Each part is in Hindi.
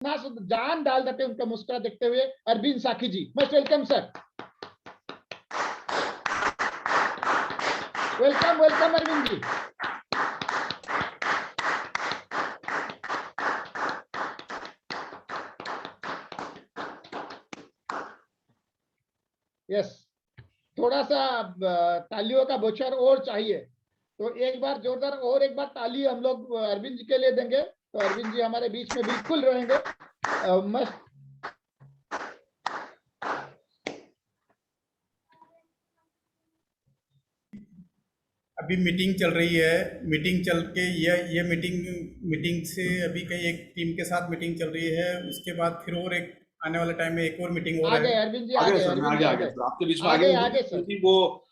ना जान डाल देते उनका मुस्कुरा देखते हुए Arvind Sakhi ji, most welcome sir. Welcome welcome Arvind ji. Yes, थोड़ा सा तालियों का बौछार और चाहिए, तो एक बार जोरदार और एक बार ताली हम लोग अरविंद जी के लिए देंगे। तो अरविंद जी हमारे बीच में बिल्कुल रहेंगे। मस्त। अभी मीटिंग चल रही है, मीटिंग चल के ये मीटिंग से अभी कहीं एक टीम के साथ मीटिंग चल रही है, उसके बाद फिर और एक आने वाले टाइम में एक और मीटिंग और आ है। गए अरविंद जी, आ आ गए गए सर, मैं अरविंद जी, आ आ गया गए सर, आपके बीच में आ आ गए गया आ हूँ गए सर। क्योंकि वो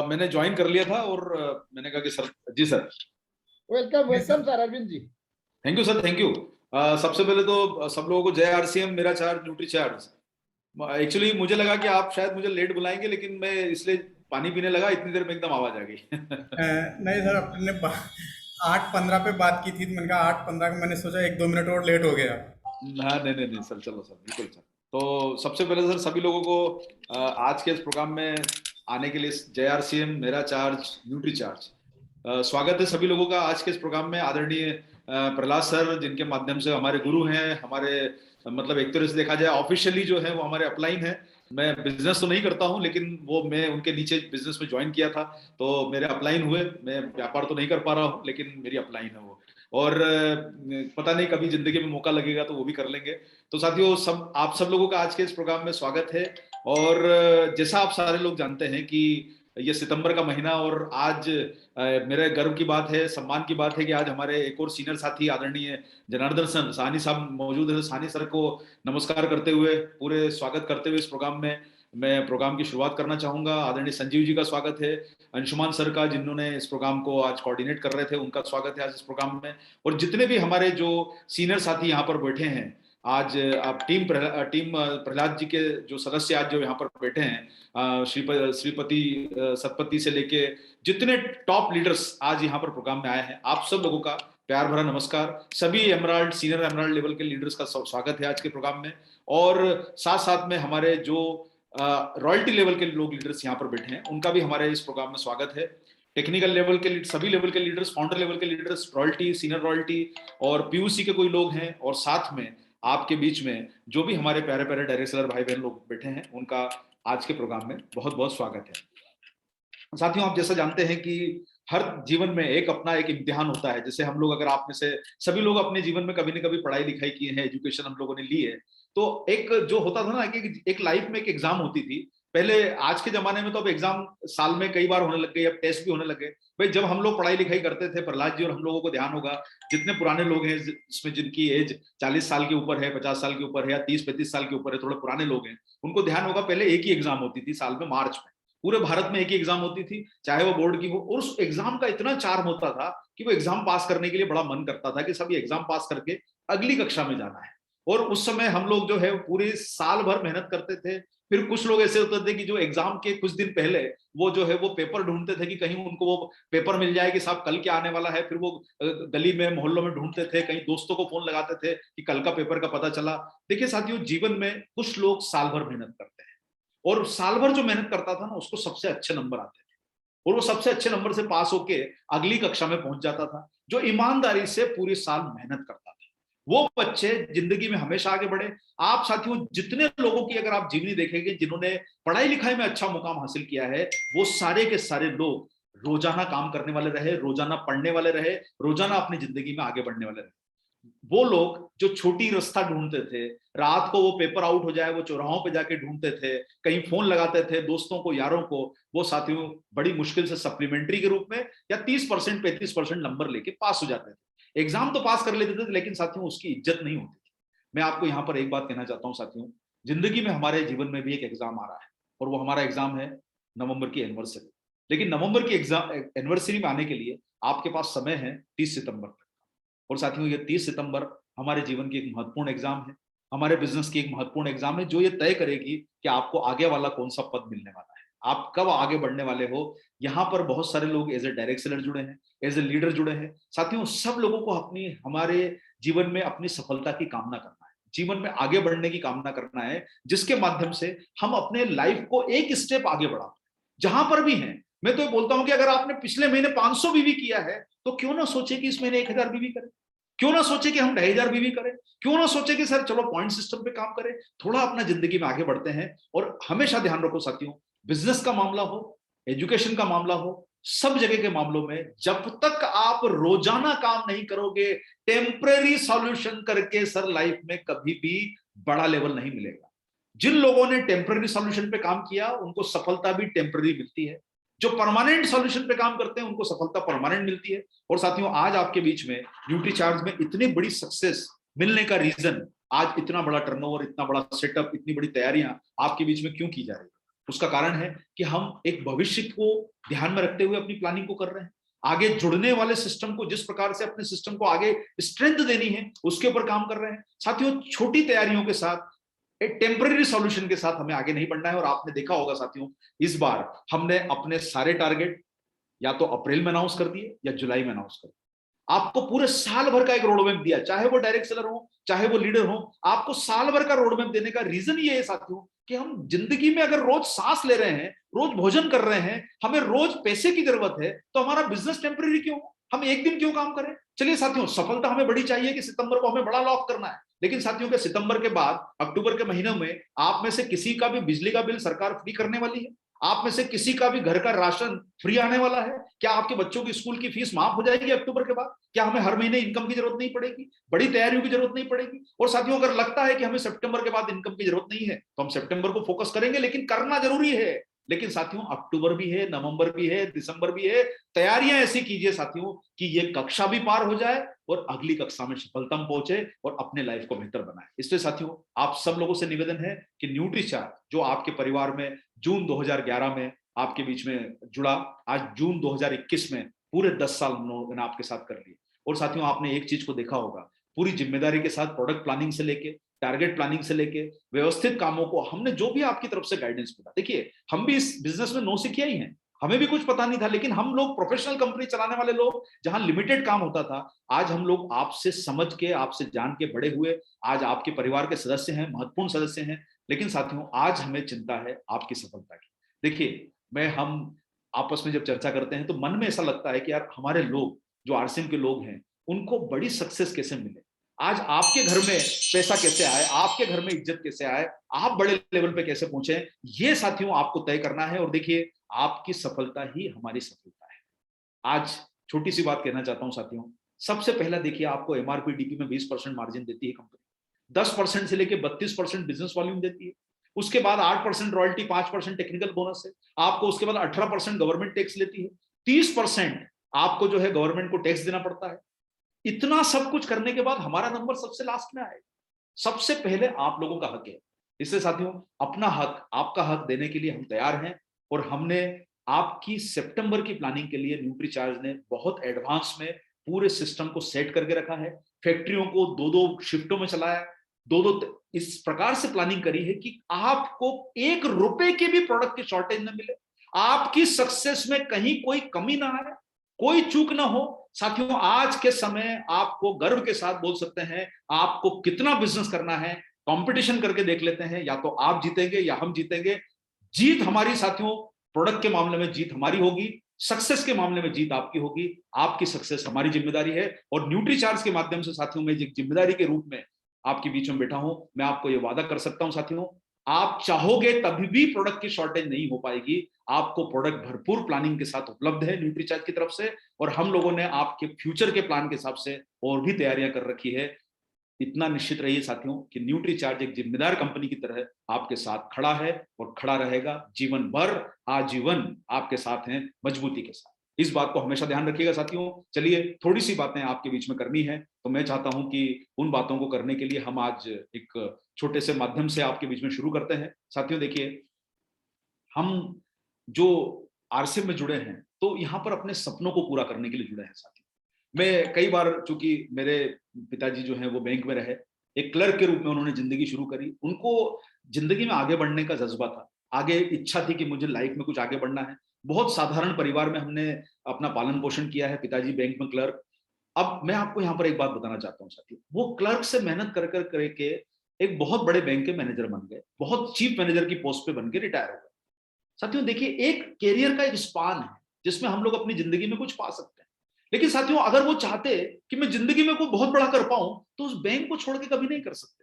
मैंने ज्वाइन कर लिया था और मैंने कहा कि sir ji sir. Welcome ji welcome sir. Sir Arvind ji. Thank you sir, thank you. सबसे पहले तो सब लोगों को जय आरसीएम, मेरा चार्ज न्यूट्री चार्ज। एक्चुअली मुझे लगा कि आप शायद मुझे लेट बुलाएंगे, लेकिन मैं इसलिए पानी पीने लगा, इतनी देर में एकदम आवाज आ गई। नहीं सर, अपने 8:15 पे बात की थी, तो मैंने कहा 8:15 का, मैंने सोचा 1-2 मिनट और लेट हो गया। हाँ, नहीं नहीं नहीं सर, चलो सर, बिल्कुल सर। तो सबसे पहले सर सभी लोगों को आज के इस प्रोग्राम में आने के लिए जय आरसीएम, मेरा चार्ज न्यूट्री चार्ज। स्वागत है सभी लोगों का आज के इस प्रोग्राम में। आदरणीय प्रहलाद सर, जिनके माध्यम से हमारे गुरु हैं, हमारे मतलब एक तरह से देखा जाए ऑफिशियली जो है वो हमारे अपलाइन है। मैं बिजनेस तो नहीं करता हूं, लेकिन वो मैं उनके नीचे बिजनेस में ज्वाइन किया था, तो मेरे अपलाइन हुए। मैं व्यापार तो नहीं कर पा रहा हूँ, लेकिन मेरी अपलाइन है वो। और पता नहीं कभी जिंदगी में मौका लगेगा तो वो भी कर लेंगे। तो साथियों, सब आप सब लोगों का आज के इस प्रोग्राम में स्वागत है। और जैसा आप सारे लोग जानते हैं कि ये सितंबर का महीना, और आज मेरे गर्व की बात है, सम्मान की बात है कि आज हमारे एक और सीनियर साथी आदरणीय जनार्दन सर साहनी साहब मौजूद है। साहनी सर को नमस्कार करते हुए, पूरे स्वागत करते हुए इस प्रोग्राम में मैं प्रोग्राम की शुरुआत करना चाहूंगा। आदरणीय संजीव जी का स्वागत है, अंशुमान सर का, जिन्होंने इस प्रोग्राम को आज कोऑर्डिनेट कर रहे थे, उनका स्वागत है आज इस प्रोग्राम में। और जितने भी हमारे जो सीनियर साथी यहाँ पर बैठे हैं आज, आप टीम प्रहलाद जी के जो सदस्य आज जो यहाँ पर बैठे हैं, श्रीपति सतपति से लेके जितने टॉप लीडर्स आज यहाँ पर प्रोग्राम में आए हैं, आप सब लोगों का प्यार भरा नमस्कार। सभी एमराल्ड, सीनियर एमराल्ड लेवल के लीडर्स का स्वागत है आज के प्रोग्राम में। और साथ साथ में हमारे जो रॉयल्टी लेवल के लोग लीडर्स यहाँ पर बैठे हैं, उनका भी हमारे इस प्रोग्राम में स्वागत है। टेक्निकल लेवल के सभी लेवल के लीडर्स, फाउंडर लेवल के लीडर्स, रॉयल्टी, सीनियर रॉयल्टी और पीयूसी के कोई लोग हैं, और साथ में आपके बीच में जो भी हमारे प्यारे प्यारे डायरेक्टर भाई बहन लोग बैठे हैं, उनका आज के प्रोग्राम में बहुत बहुत स्वागत है। साथियों, आप जैसा जानते हैं कि हर जीवन में एक अपना एक इम्तिहान होता है। जैसे हम लोग, अगर आप में से सभी लोग अपने जीवन में कभी न कभी पढ़ाई लिखाई किए हैं, एजुकेशन हम लोगों ने ली है, तो एक जो होता था ना कि एक लाइफ में एक एग्जाम होती थी पहले। आज के जमाने में तो अब एग्जाम साल में कई बार होने लग गए, अब टेस्ट भी होने लगे। भाई जब हम लोग पढ़ाई लिखाई करते थे, प्रहलाद जी और हम लोगों को ध्यान होगा, जितने पुराने लोग हैं इसमें, जिनकी एज 40 साल के ऊपर है, 50 साल के ऊपर है, या 30-35 साल के ऊपर है, थोड़े पुराने लोग हैं, उनको ध्यान होगा पहले एक ही एग्जाम होती थी साल में, मार्च में। पूरे भारत में एक ही एग्जाम होती थी, चाहे वो बोर्ड की हो। और उस एग्जाम का इतना चार्म होता था कि वो एग्जाम पास करने के लिए बड़ा मन करता था कि सब ये एग्जाम पास करके अगली कक्षा में जाना है। और उस समय हम लोग जो है पूरे साल भर मेहनत करते थे। फिर कुछ लोग ऐसे होते थे कि जो एग्जाम के कुछ दिन पहले वो जो है वो पेपर ढूंढते थे कि कहीं उनको वो पेपर मिल जाए कि साहब कल क्या आने वाला है। फिर वो गली में, मोहल्लों में ढूंढते थे, कहीं दोस्तों को फोन लगाते थे कि कल का पेपर का पता चला। देखिए साथियों, जीवन में कुछ लोग साल भर मेहनत करते हैं, और साल भर जो मेहनत करता था ना, उसको सबसे अच्छे नंबर आते थे, और वो सबसे अच्छे नंबर से पास होके अगली कक्षा में पहुंच जाता था। जो ईमानदारी से पूरे साल मेहनत करता था, वो बच्चे जिंदगी में हमेशा आगे बढ़े। आप साथियों, जितने लोगों की अगर आप जीवनी देखेंगे जिन्होंने पढ़ाई लिखाई में अच्छा मुकाम हासिल किया है, वो सारे के सारे लोग रोजाना काम करने वाले रहे, रोजाना पढ़ने वाले रहे, रोजाना अपनी जिंदगी में आगे बढ़ने वाले रहे। वो लोग जो छोटी रास्ता ढूंढते थे, रात को वो पेपर आउट हो जाए, वो चौराहों पे जाके ढूंढते थे, कहीं फोन लगाते थे दोस्तों को, यारों को, वो साथियों बड़ी मुश्किल से सप्लीमेंट्री के रूप में या 30% 35% नंबर लेके पास हो जाते थे। एग्जाम तो पास कर लेते थे, लेकिन साथियों उसकी इज्जत नहीं होती थी। मैं आपको यहाँ पर एक बात कहना चाहता हूँ साथियों, जिंदगी में, हमारे जीवन में भी एक एग्जाम आ रहा है, और वो हमारा एग्जाम है नवंबर की एनिवर्सरी। लेकिन नवंबर की एग्जाम एनिवर्सरी में आने के लिए आपके पास समय है 30 सितंबर तक। और साथियों, ये 30 सितंबर हमारे जीवन की एक महत्वपूर्ण एग्जाम है, हमारे बिजनेस की एक महत्वपूर्ण एग्जाम है, जो ये तय करेगी कि आपको आगे वाला कौन सा पद मिलने वाला है, आप कब आगे बढ़ने वाले हो। यहाँ पर बहुत सारे लोग एज ए डायरेक्ट सेलर जुड़े हैं, एज ए लीडर जुड़े हैं। साथियों, सब लोगों को अपनी, हमारे जीवन में अपनी सफलता की कामना करना है। जीवन में आगे बढ़ने की कामना करना है, जिसके माध्यम से हम अपने लाइफ को एक स्टेप आगे बढ़ा, जहां पर भी हैं। मैं तो बोलता हूं कि अगर आपने पिछले महीने 500 बीवी किया है तो क्यों ना सोचे कि इस महीने 1000 बीवी करें, क्यों ना सोचे कि हम 2500 बीवी करें, क्यों ना सोचे कि सर चलो पॉइंट सिस्टम पे काम करें, थोड़ा अपना जिंदगी में आगे बढ़ते हैं। और हमेशा ध्यान रखो साथियों, बिजनेस का मामला हो, एजुकेशन का मामला हो, सब जगह के मामलों में जब तक आप रोजाना काम नहीं करोगे, टेम्परेरी सॉल्यूशन करके सर लाइफ में कभी भी बड़ा लेवल नहीं मिलेगा। जिन लोगों ने टेम्परेरी सॉल्यूशन पे काम किया उनको सफलता भी टेम्परेरी मिलती है, जो परमानेंट सॉल्यूशन पे काम करते हैं उनको सफलता परमानेंट मिलती है। और साथियों, आज आपके बीच में न्यूट्रीचार्ज में इतनी बड़ी सक्सेस मिलने का रीजन, आज इतना बड़ा टर्नओवर, इतना बड़ा सेटअप, इतनी बड़ी तैयारियां आपके बीच में क्यों की जा रही है, उसका कारण है कि हम एक भविष्य को ध्यान में रखते हुए अपनी प्लानिंग को कर रहे हैं। आगे जुड़ने वाले सिस्टम को, जिस प्रकार से अपने सिस्टम को आगे स्ट्रेंथ देनी है, उसके ऊपर काम कर रहे हैं। साथियों, छोटी तैयारियों के साथ, एक टेम्पररी सॉल्यूशन के साथ हमें आगे नहीं बढ़ना है। और आपने देखा होगा साथियों, इस बार हमने अपने सारे टारगेट या तो अप्रैल में अनाउंस कर दिए या जुलाई में अनाउंस कर दिए। आपको पूरे साल भर का एक रोड मैप दिया, चाहे वो डायरेक्ट सेलर हो, चाहे वो लीडर हो, आपको साल भर का रोड मैप देने का रीजन ये है साथियों कि हम जिंदगी में अगर रोज सांस ले रहे हैं, रोज भोजन कर रहे हैं, हमें रोज पैसे की जरूरत है, तो हमारा बिजनेस टेम्पररी क्यों, हम एक दिन क्यों काम करें। चलिए साथियों, सफलता हमें बड़ी चाहिए कि सितंबर को हमें बड़ा लॉक करना है, लेकिन साथियों के सितंबर के बाद अक्टूबर के महीने में आप में से किसी का भी बिजली का बिल सरकार फ्री करने वाली है, आप में से किसी का भी घर का राशन फ्री आने वाला है, क्या आपके बच्चों की स्कूल की फीस माफ हो जाएगी अक्टूबर के बाद, क्या हमें हर महीने इनकम की जरूरत नहीं पड़ेगी, बड़ी तैयारियों की जरूरत नहीं पड़ेगी। और साथियों, अगर लगता है कि हमें सितंबर के बाद इनकम की जरूरत नहीं है तो हम सितंबर को फोकस करेंगे, लेकिन करना जरूरी है। लेकिन साथियों, अक्टूबर भी है, नवंबर भी है, दिसंबर भी है, तैयारियां ऐसी कीजिए साथियों कि ये कक्षा भी पार हो जाए और अगली कक्षा में सफलता में पहुंचे और अपने लाइफ को बेहतर बनाए। इसलिए साथियों, आप सब लोगों से निवेदन है कि न्यूट्रीचार्ज जो आपके परिवार में जून 2011 में आपके बीच में जुड़ा, आज जून 2021 में पूरे 10 साल हम लोगों ने आपके साथ कर लिए। और साथियों, आपने एक चीज को देखा होगा, पूरी जिम्मेदारी के साथ प्रोडक्ट प्लानिंग से लेके, टारगेट प्लानिंग से लेके, व्यवस्थित कामों को हमने जो भी आपकी तरफ से गाइडेंस मिला, देखिए हम भी इस बिजनेस में नौसिखिया ही हैं, हमें भी कुछ पता नहीं था, लेकिन हम लोग प्रोफेशनल कंपनी चलाने वाले लोग, जहां लिमिटेड काम होता था, आज हम लोग आपसे समझ के, आपसे जान के बड़े हुए, आज आपके परिवार के सदस्य हैं, महत्वपूर्ण सदस्य हैं। लेकिन साथियों, आज हमें चिंता है आपकी सफलता की। देखिए, हम आपस में जब चर्चा करते हैं तो मन में ऐसा लगता है कि यार हमारे लोग, जो आरसीएम के लोग हैं, उनको बड़ी सक्सेस कैसे मिले, आज आपके घर में पैसा कैसे आए, आपके घर में इज्जत कैसे आए, आप बड़े लेवल पे कैसे पहुंचे, ये साथियों आपको तय करना है। और देखिए, आपकी सफलता ही हमारी सफलता है। आज छोटी सी बात कहना चाहता हूं साथियों, सबसे पहला देखिए, आपको एमआरपी डीपी में 20% मार्जिन देती है कंपनी, 10% से लेकर 32% बिजनेस वॉल्यूम देती है, उसके बाद 8% रॉयल्टी, 5% टेक्निकल बोनस है आपको, उसके बाद 18% गवर्नमेंट टैक्स लेती है, 30% आपको जो है गवर्नमेंट को टैक्स देना पड़ता है। इतना सब कुछ करने के बाद हमारा नंबर सबसे लास्ट में आएगा, सबसे पहले आप लोगों का हक है। इसलिए साथियों, अपना हक, आपका हक देने के लिए हम तैयार हैं। और हमने आपकी सितंबर की प्लानिंग के लिए न्यूट्रीचार्ज ने बहुत एडवांस में पूरे सिस्टम को सेट करके रखा है, फैक्ट्रियों को 2-2 शिफ्टों में चलाया, 2-2 इस प्रकार से प्लानिंग करी है कि आपको 1 रुपए की भी प्रोडक्ट की शॉर्टेज न मिले, आपकी सक्सेस में कहीं कोई कमी ना आए, कोई चूक ना हो। साथियों, आज के समय आपको गर्व के साथ बोल सकते हैं, आपको कितना बिजनेस करना है, कंपटीशन करके देख लेते हैं, या तो आप जीतेंगे या हम जीतेंगे। जीत हमारी साथियों, प्रोडक्ट के मामले में जीत हमारी होगी, सक्सेस के मामले में जीत आपकी होगी, आपकी सक्सेस हमारी जिम्मेदारी है। और न्यूट्रीचार्ज के माध्यम से साथियों, मैं एक जिम्मेदारी के रूप में आपके बीच में बैठा हूं, मैं आपको यह वादा कर सकता हूं साथियों, आप चाहोगे तभी भी प्रोडक्ट की शॉर्टेज नहीं हो पाएगी, आपको प्रोडक्ट भरपूर प्लानिंग के साथ उपलब्ध है न्यूट्रीचार्ज की तरफ से। और हम लोगों ने आपके फ्यूचर के प्लान के हिसाब से और भी तैयारियां कर रखी है। इतना निश्चित रहिए साथियों कि न्यूट्रीचार्ज एक जिम्मेदार कंपनी की तरह आपके साथ खड़ा है और खड़ा रहेगा, जीवन भर, आजीवन आपके साथ हैं, मजबूती के साथ। इस बात को हमेशा ध्यान रखिएगा साथियों। चलिए, थोड़ी सी बातें आपके बीच में करनी है, तो मैं चाहता हूं कि उन बातों को करने के लिए हम आज एक छोटे से माध्यम से आपके बीच में शुरू करते हैं। साथियों देखिए, हम जो आरसीएम में जुड़े हैं तो यहाँ पर अपने सपनों को पूरा करने के लिए जुड़े हैं साथियों। मैं कई बार, चूंकि मेरे पिताजी जो हैं वो बैंक में रहे, एक क्लर्क के रूप में उन्होंने जिंदगी शुरू करी, उनको जिंदगी में आगे बढ़ने का जज्बा था, आगे इच्छा थी कि मुझे लाइफ में कुछ आगे बढ़ना है। बहुत साधारण परिवार में हमने अपना पालन पोषण किया है, पिताजी बैंक में क्लर्क। अब मैं आपको यहाँ पर एक बात बताना चाहता हूँ साथियों, वो क्लर्क से मेहनत कर करके एक बहुत बड़े बैंक के मैनेजर बन गए, बहुत चीफ मैनेजर की पोस्ट पे बन के रिटायर हो गए। साथियों देखिए, एक कैरियर का एक स्पान है जिसमें हम लोग अपनी जिंदगी में कुछ पा सकते हैं। लेकिन साथियों, अगर वो चाहते कि मैं जिंदगी में कोई बहुत बड़ा कर पाऊं, तो उस बैंक को छोड़ के कभी नहीं कर सकते।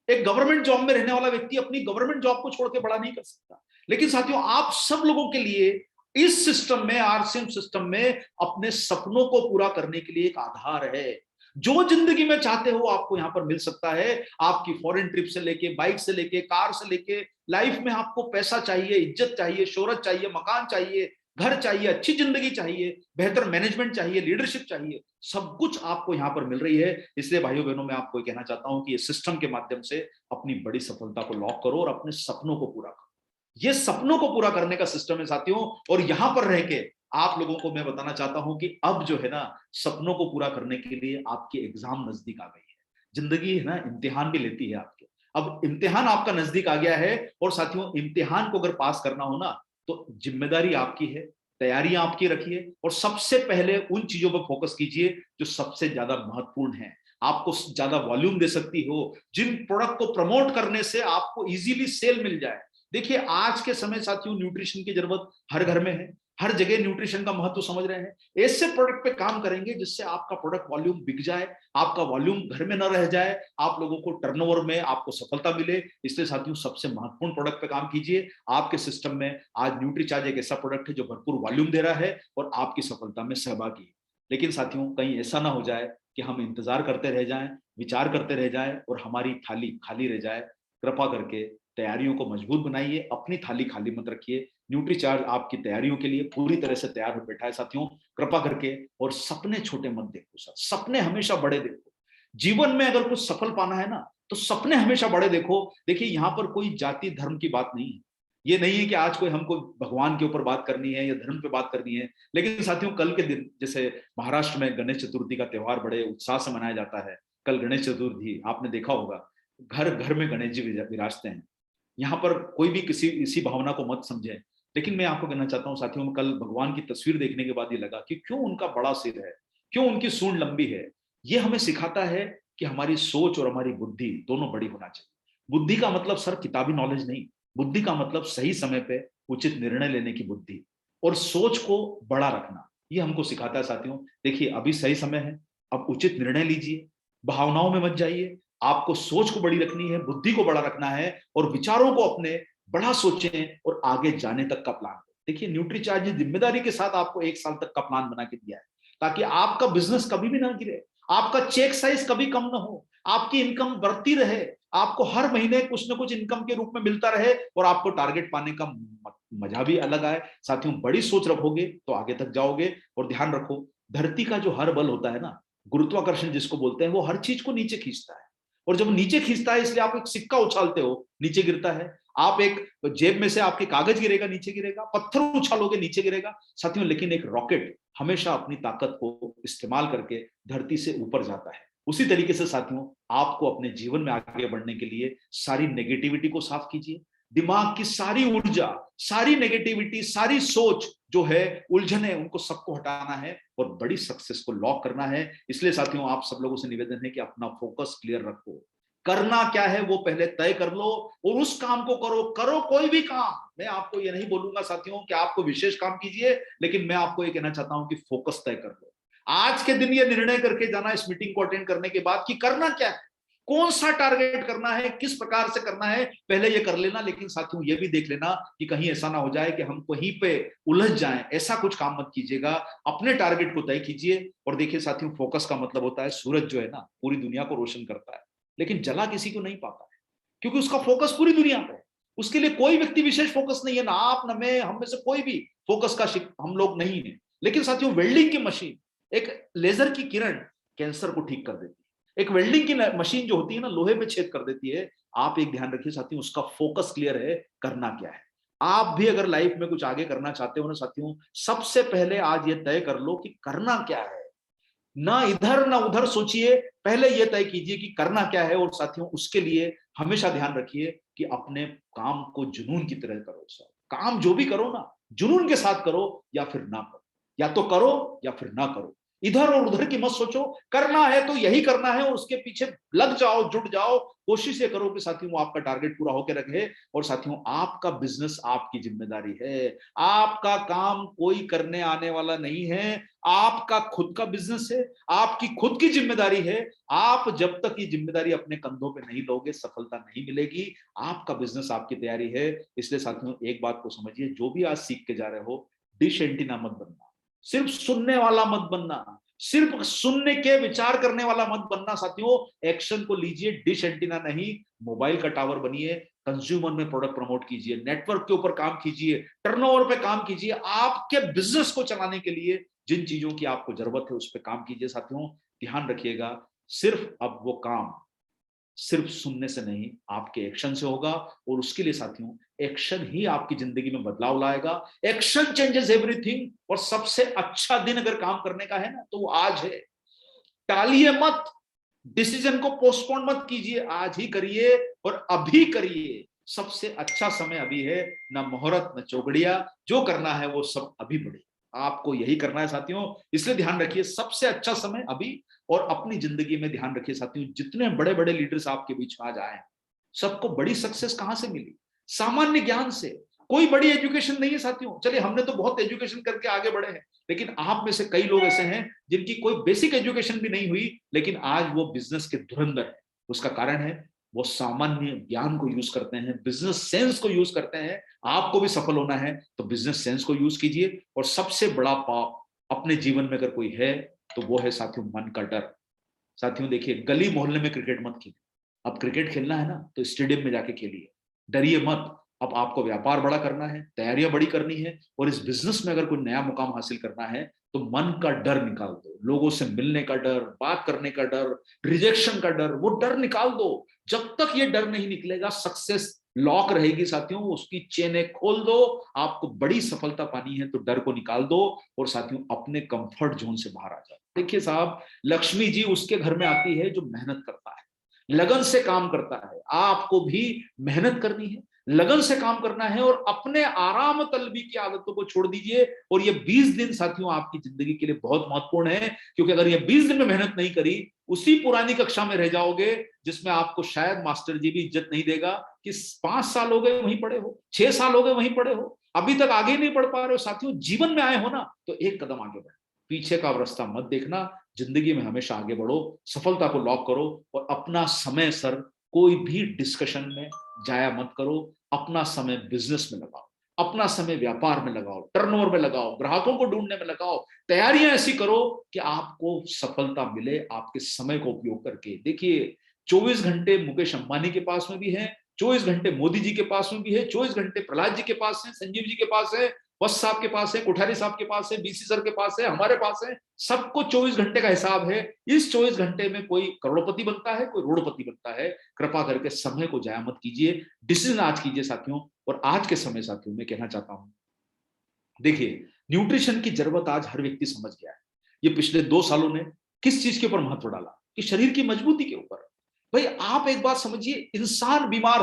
एक गवर्नमेंट जॉब में रहने वाला व्यक्ति अपनी गवर्नमेंट जॉब को छोड़ के बड़ा नहीं कर सकता। लेकिन साथियों, आप सब लोगों के लिए इस सिस्टम में, आरसीएम सिस्टम में, अपने सपनों को पूरा करने के लिए एक आधार है। जो जिंदगी में चाहते हो आपको यहां पर मिल सकता है। आपकी फॉरेन ट्रिप से लेके, बाइक से लेके, कार से लेके, लाइफ में आपको पैसा चाहिए, इज्जत चाहिए, शोहरत चाहिए, मकान चाहिए, घर चाहिए, अच्छी जिंदगी चाहिए, बेहतर मैनेजमेंट चाहिए, लीडरशिप चाहिए, सब कुछ आपको यहां पर मिल रही है। इसलिए भाइयों बहनों, मैं आपको कहना चाहता हूं कि इस सिस्टम के माध्यम से अपनी बड़ी सफलता को लॉक करो और अपने सपनों को पूरा करो। ये सपनों को पूरा करने का सिस्टम है साथियों। और यहां पर रह के आप लोगों को मैं बताना चाहता हूं कि अब जो है ना, सपनों को पूरा करने के लिए आपकी एग्जाम नजदीक आ गई है। जिंदगी है ना, इम्तिहान भी लेती है आपके। अब इम्तिहान आपका नजदीक आ गया है, और साथियों इम्तिहान को अगर पास करना हो ना, तो जिम्मेदारी आपकी है, तैयारियां आपकी रखिए, और सबसे पहले उन चीजों पर फोकस कीजिए जो सबसे ज्यादा महत्वपूर्ण है, आपको ज्यादा वॉल्यूम दे सकती हो, जिन प्रोडक्ट को प्रमोट करने से आपको इजीली सेल मिल जाए। देखिए, आज के समय साथियों न्यूट्रिशन की जरूरत हर घर में है, हर जगह न्यूट्रिशन का महत्व समझ रहे हैं। ऐसे प्रोडक्ट पे काम करेंगे जिससे आपका प्रोडक्ट वॉल्यूम बिक जाए, आपका वॉल्यूम घर में न रह जाए, आप लोगों को टर्नओवर में आपको सफलता मिले। इसलिए साथियों, सबसे महत्वपूर्ण प्रोडक्ट पे काम कीजिए। आपके सिस्टम में आज न्यूट्रीचार्ज एक ऐसा प्रोडक्ट है जो भरपूर वॉल्यूम दे रहा है और आपकी सफलता में सहभागी है। लेकिन साथियों, कहीं ऐसा ना हो जाए कि हम इंतजार करते रह जाएं, विचार करते रह जाएं और हमारी थाली खाली रह जाए। कृपा करके तैयारियों को मजबूत बनाइए, अपनी थाली खाली मत रखिए। न्यूट्रीचार्ज आपकी तैयारियों के लिए पूरी तरह से तैयार हो बैठा है साथियों। कृपा करके, और सपने छोटे मत देखो सर, सपने हमेशा बड़े देखो। जीवन में अगर कुछ सफल पाना है ना, तो सपने हमेशा बड़े देखो। देखिए, यहाँ पर कोई जाति धर्म की बात नहीं है। ये नहीं है कि आज कोई हमको भगवान के ऊपर बात करनी है या धर्म पे बात करनी है। लेकिन साथियों, कल के दिन जैसे महाराष्ट्र में गणेश चतुर्थी का त्योहार बड़े उत्साह से मनाया जाता है। कल गणेश चतुर्थी, आपने देखा होगा, घर घर में गणेश जी विराजते हैं। यहाँ पर कोई भी किसी इसी भावना को मत समझे। लेकिन मैं आपको कहना चाहता हूँ साथियों, कल भगवान की तस्वीर देखने के बाद ये लगा कि क्यों उनका बड़ा सिर है, क्यों उनकी सूंड लंबी है। ये हमें सिखाता है कि हमारी सोच और हमारी बुद्धि दोनों बड़ी होना चाहिए। बुद्धि का मतलब सर किताबी नॉलेज नहीं, बुद्धि का मतलब सही समय पे उचित निर्णय लेने की बुद्धि और सोच को बड़ा रखना। ये हमको सिखाता है साथियों। देखिए, अभी सही समय है, अब उचित निर्णय लीजिए, भावनाओं में मत जाइए। आपको सोच को बड़ी रखनी है, बुद्धि को बड़ा रखना है, और विचारों को अपने बड़ा सोचें और आगे जाने तक का प्लान। देखिए, न्यूट्रीचार्ज जिम्मेदारी के साथ आपको 1 साल तक का प्लान बना के दिया है, ताकि आपका बिजनेस कभी भी ना गिरे, आपका चेक साइज कभी कम ना हो, आपकी इनकम बढ़ती रहे, आपको हर महीने कुछ ना कुछ इनकम के रूप में मिलता रहे, और आपको टारगेट पाने का मजा भी अलग आए। साथियों, बड़ी सोच रखोगे तो आगे तक जाओगे। और ध्यान रखो, धरती का जो हर बल होता है ना, गुरुत्वाकर्षण जिसको बोलते हैं, वो हर चीज को नीचे खींचता है। और जब नीचे खींचता है, इसलिए आप एक सिक्का उछालते हो, नीचे गिरता है। आप एक जेब में से आपके कागज गिरेगा, नीचे गिरेगा, पत्थर उछालोगे, नीचे गिरेगा साथियों। लेकिन एक रॉकेट हमेशा अपनी ताकत को इस्तेमाल करके धरती से ऊपर जाता है। उसी तरीके से साथियों, आपको अपने जीवन में आगे बढ़ने के लिए सारी नेगेटिविटी को साफ कीजिए। दिमाग की सारी ऊर्जा, सारी नेगेटिविटी, सारी सोच जो है, उलझने, उनको सबको हटाना है और बड़ी सक्सेस को लॉक करना है। इसलिए साथियों, आप सब लोगों से निवेदन है कि अपना फोकस क्लियर रखो। करना क्या है वो पहले तय कर लो और उस काम को करो। करो कोई भी काम। मैं आपको ये नहीं बोलूंगा साथियों कि आपको विशेष काम कीजिए, लेकिन मैं आपको ये कहना चाहता हूं कि फोकस तय कर लो। आज के दिन ये निर्णय करके जाना इस मीटिंग को अटेंड करने के बाद कि करना क्या है, कौन सा टारगेट करना है, किस प्रकार से करना है, पहले ये कर लेना। लेकिन साथियों, ये भी देख लेना कि कहीं ऐसा ना हो जाए कि हम कहीं पे उलझ जाएं। ऐसा कुछ काम मत कीजिएगा, अपने टारगेट को तय कीजिए। और देखिए साथियों, फोकस का मतलब होता है, सूरज जो है ना, पूरी दुनिया को रोशन करता है, लेकिन जला किसी को नहीं पाता है, क्योंकि उसका फोकस पूरी दुनिया पे है। उसके लिए कोई व्यक्ति विशेष फोकस नहीं है, ना आप ना मैं, हम में से कोई भी फोकस का हम लोग नहीं है। लेकिन साथियों, वेल्डिंग की मशीन, एक लेजर की किरण कैंसर को ठीक कर देती है। एक वेल्डिंग की मशीन जो होती है ना, लोहे पे छेद कर देती है। आप एक ध्यान रखिए साथियों, उसका फोकस क्लियर है, करना क्या है। आप भी अगर लाइफ में कुछ आगे करना चाहते हो ना साथियों, सबसे पहले आज ये तय कर लो कि करना क्या है। ना इधर ना उधर सोचिए, पहले ये तय कीजिए कि करना क्या है। और साथियों, उसके लिए हमेशा ध्यान रखिए कि अपने काम को जुनून की तरह करो। सर, काम जो भी करो ना, जुनून के साथ करो या फिर ना करो, या तो करो या फिर ना करो। इधर और उधर की मत सोचो, करना है तो यही करना है और उसके पीछे लग जाओ, जुट जाओ, कोशिश ये करो कि साथियों आपका टारगेट पूरा होकर रखे। और साथियों आपका बिजनेस आपकी जिम्मेदारी है, आपका काम कोई करने आने वाला नहीं है, आपका खुद का बिजनेस है, आपकी खुद की जिम्मेदारी है। आप जब तक ये जिम्मेदारी अपने कंधों पे नहीं लोगे सफलता नहीं मिलेगी। आपका बिजनेस आपकी तैयारी है। इसलिए साथियों एक बात को समझिए, जो भी आज सीख के जा रहे हो, डिश एंटीना मत बनना, सिर्फ सुनने वाला मत बनना, सिर्फ सुनने के विचार करने वाला मत बनना साथियों। एक्शन को लीजिए, डिश एंटीना नहीं, मोबाइल का टावर बनिए, कंज्यूमर में प्रोडक्ट प्रमोट कीजिए, नेटवर्क के ऊपर काम कीजिए, टर्नओवर पे काम कीजिए। आपके बिजनेस को चलाने के लिए जिन चीजों की आपको जरूरत है उस पर काम कीजिए साथियों। ध्यान रखिएगा, सिर्फ अब वो काम सिर्फ सुनने से नहीं, आपके एक्शन से होगा। और उसके लिए साथियों एक्शन ही आपकी जिंदगी में बदलाव लाएगा। Action changes everything. और सबसे अच्छा दिन अगर काम करने का है ना तो वो आज है। टालिए मत, डिसीजन को पोस्टपोन मत कीजिए, आज ही करिए और अभी करिए। सबसे अच्छा समय अभी है, ना मुहूर्त न चौगड़िया, जो करना है वो सब अभी बढ़े। आपको यही करना है साथियों। इसलिए ध्यान रखिए, सबसे अच्छा समय अभी। और अपनी जिंदगी में ध्यान रखिए साथियों, जितने बड़े बड़े लीडर्स आपके बीच में आज आए, सबको बड़ी सक्सेस कहां से मिली? सामान्य ज्ञान से। कोई बड़ी एजुकेशन नहीं है साथियों। चलिए हमने तो बहुत एजुकेशन करके आगे बढ़े हैं, लेकिन आप में से कई लोग ऐसे हैं जिनकी कोई बेसिक एजुकेशन भी नहीं हुई, लेकिन आज वो बिजनेस के धुरंधर है। उसका कारण है वो सामान्य ज्ञान को यूज करते हैं, बिजनेस सेंस को यूज करते हैं। आपको भी सफल होना है तो बिजनेस सेंस को यूज कीजिए। और सबसे बड़ा पाप अपने जीवन में अगर कोई है तो वो है साथियों मन का डर। साथियों देखिए, गली मोहल्ले में क्रिकेट मत खेलिए। अब क्रिकेट खेलना है ना तो स्टेडियम में जाके खेलिए, डरिए मत। अब आपको व्यापार बड़ा करना है, तैयारियां बड़ी करनी है, और इस बिजनेस में अगर कोई नया मुकाम हासिल करना है तो मन का डर निकाल दो। लोगों से मिलने का डर, बात करने का डर, रिजेक्शन का डर, वो डर निकाल दो। जब तक ये डर नहीं निकलेगा सक्सेस लॉक रहेगी साथियों। उसकी चेनें खोल दो। आपको बड़ी सफलता पानी है तो डर को निकाल दो और साथियों अपने कंफर्ट जोन से बाहर आ जाओ। देखिए साहब, लक्ष्मी जी उसके घर में आती है जो मेहनत करता है, लगन से काम करता है। आपको भी मेहनत करनी है, लगन से काम करना है और अपने आराम तलबी की आदतों को छोड़ दीजिए। और ये 20 दिन साथियों आपकी जिंदगी के लिए बहुत महत्वपूर्ण है, क्योंकि अगर ये 20 दिन में मेहनत नहीं करी, उसी पुरानी कक्षा में रह जाओगे जिसमें आपको शायद मास्टर जी भी इज्जत नहीं देगा कि 5 साल हो गए वहीं पड़े हो, 6 साल हो गए वहीं पड़े हो, अभी तक आगे नहीं बढ़ पा रहे हो। साथियों जीवन में आए हो ना तो एक कदम आगे बढ़ो, पीछे का रास्ता मत देखना। जिंदगी में हमेशा आगे बढ़ो, सफलता को लॉक करो और अपना समय सर कोई भी डिस्कशन में जाया मत करो। अपना समय बिजनेस में लगाओ, अपना समय व्यापार में लगाओ, टर्नओवर में लगाओ, ग्राहकों को ढूंढने में लगाओ। तैयारियां ऐसी करो कि आपको सफलता मिले आपके समय को उपयोग करके। देखिए 24 घंटे मुकेश अंबानी के पास में भी है, 24 घंटे मोदी जी के पास में भी है, 24 घंटे प्रहलाद जी के पास है, संजीव जी के पास है, वत्स साहब के पास है, कोठारी साहब के पास है, बीसी सर के पास है, हमारे पास है। सबको 24 घंटे का हिसाब है। इस 24 घंटे में कोई करोड़पति बनता है, कोई रोड़पति बनता है। कृपा करके समय को जाया मत कीजिए, डिसीजन आज कीजिए साथियों। और आज के समय साथियों मैं कहना चाहता हूं, देखिए न्यूट्रिशन की जरूरत आज हर व्यक्ति समझ गया है। ये पिछले 2 सालों ने किस चीज के ऊपर महत्व डाला? कि शरीर की मजबूती के ऊपर। भाई आप एक बात समझिए, इंसान बीमार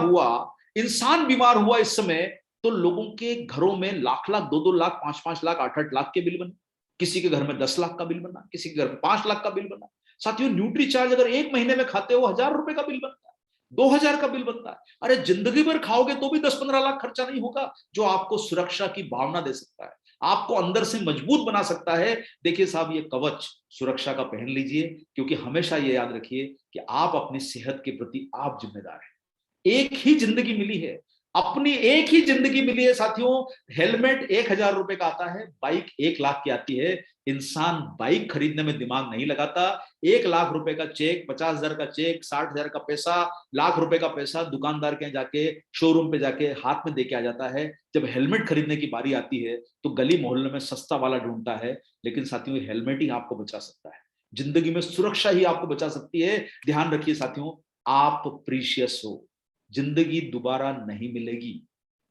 हुआ इस समय तो लोगों के घरों में लाख लाख, 2-2 लाख, 5-5 लाख, 8-8 लाख के बिल बने। किसी के घर में 10 लाख का बिल बना, किसी के घर में 5 लाख का बिल बना। साथियों न्यूट्री चार्ज अगर 1 महीने में खाते हो 1000 रुपए का बिल बनता है, 2000 का बिल बनता है। अरे जिंदगी भर खाओगे तो भी 10-15 लाख खर्चा नहीं होगा, जो आपको सुरक्षा की भावना दे सकता है, आपको अंदर से मजबूत बना सकता है। देखिए साहब, ये कवच सुरक्षा का पहन लीजिए, क्योंकि हमेशा ये याद रखिए कि आप अपनी सेहत के प्रति आप जिम्मेदार हैं। एक ही जिंदगी मिली है, अपनी एक ही जिंदगी मिली है साथियों। हेलमेट 1000 रुपए का आता है, बाइक 1 लाख की आती है। इंसान बाइक खरीदने में दिमाग नहीं लगाता। 1 लाख रुपए का चेक, 50,000 का चेक, 60,000 का पैसा, लाख रुपए का पैसा दुकानदार के जाके, शोरूम पे जाके हाथ में देके आ जाता है। जब हेलमेट खरीदने की बारी आती है तो गली मोहल्ले में सस्ता वाला ढूंढता है। लेकिन साथियों हेलमेट ही आपको बचा सकता है, जिंदगी में सुरक्षा ही आपको बचा सकती है। ध्यान रखिए साथियों, आप प्रीशियस हो, जिंदगी दोबारा नहीं मिलेगी।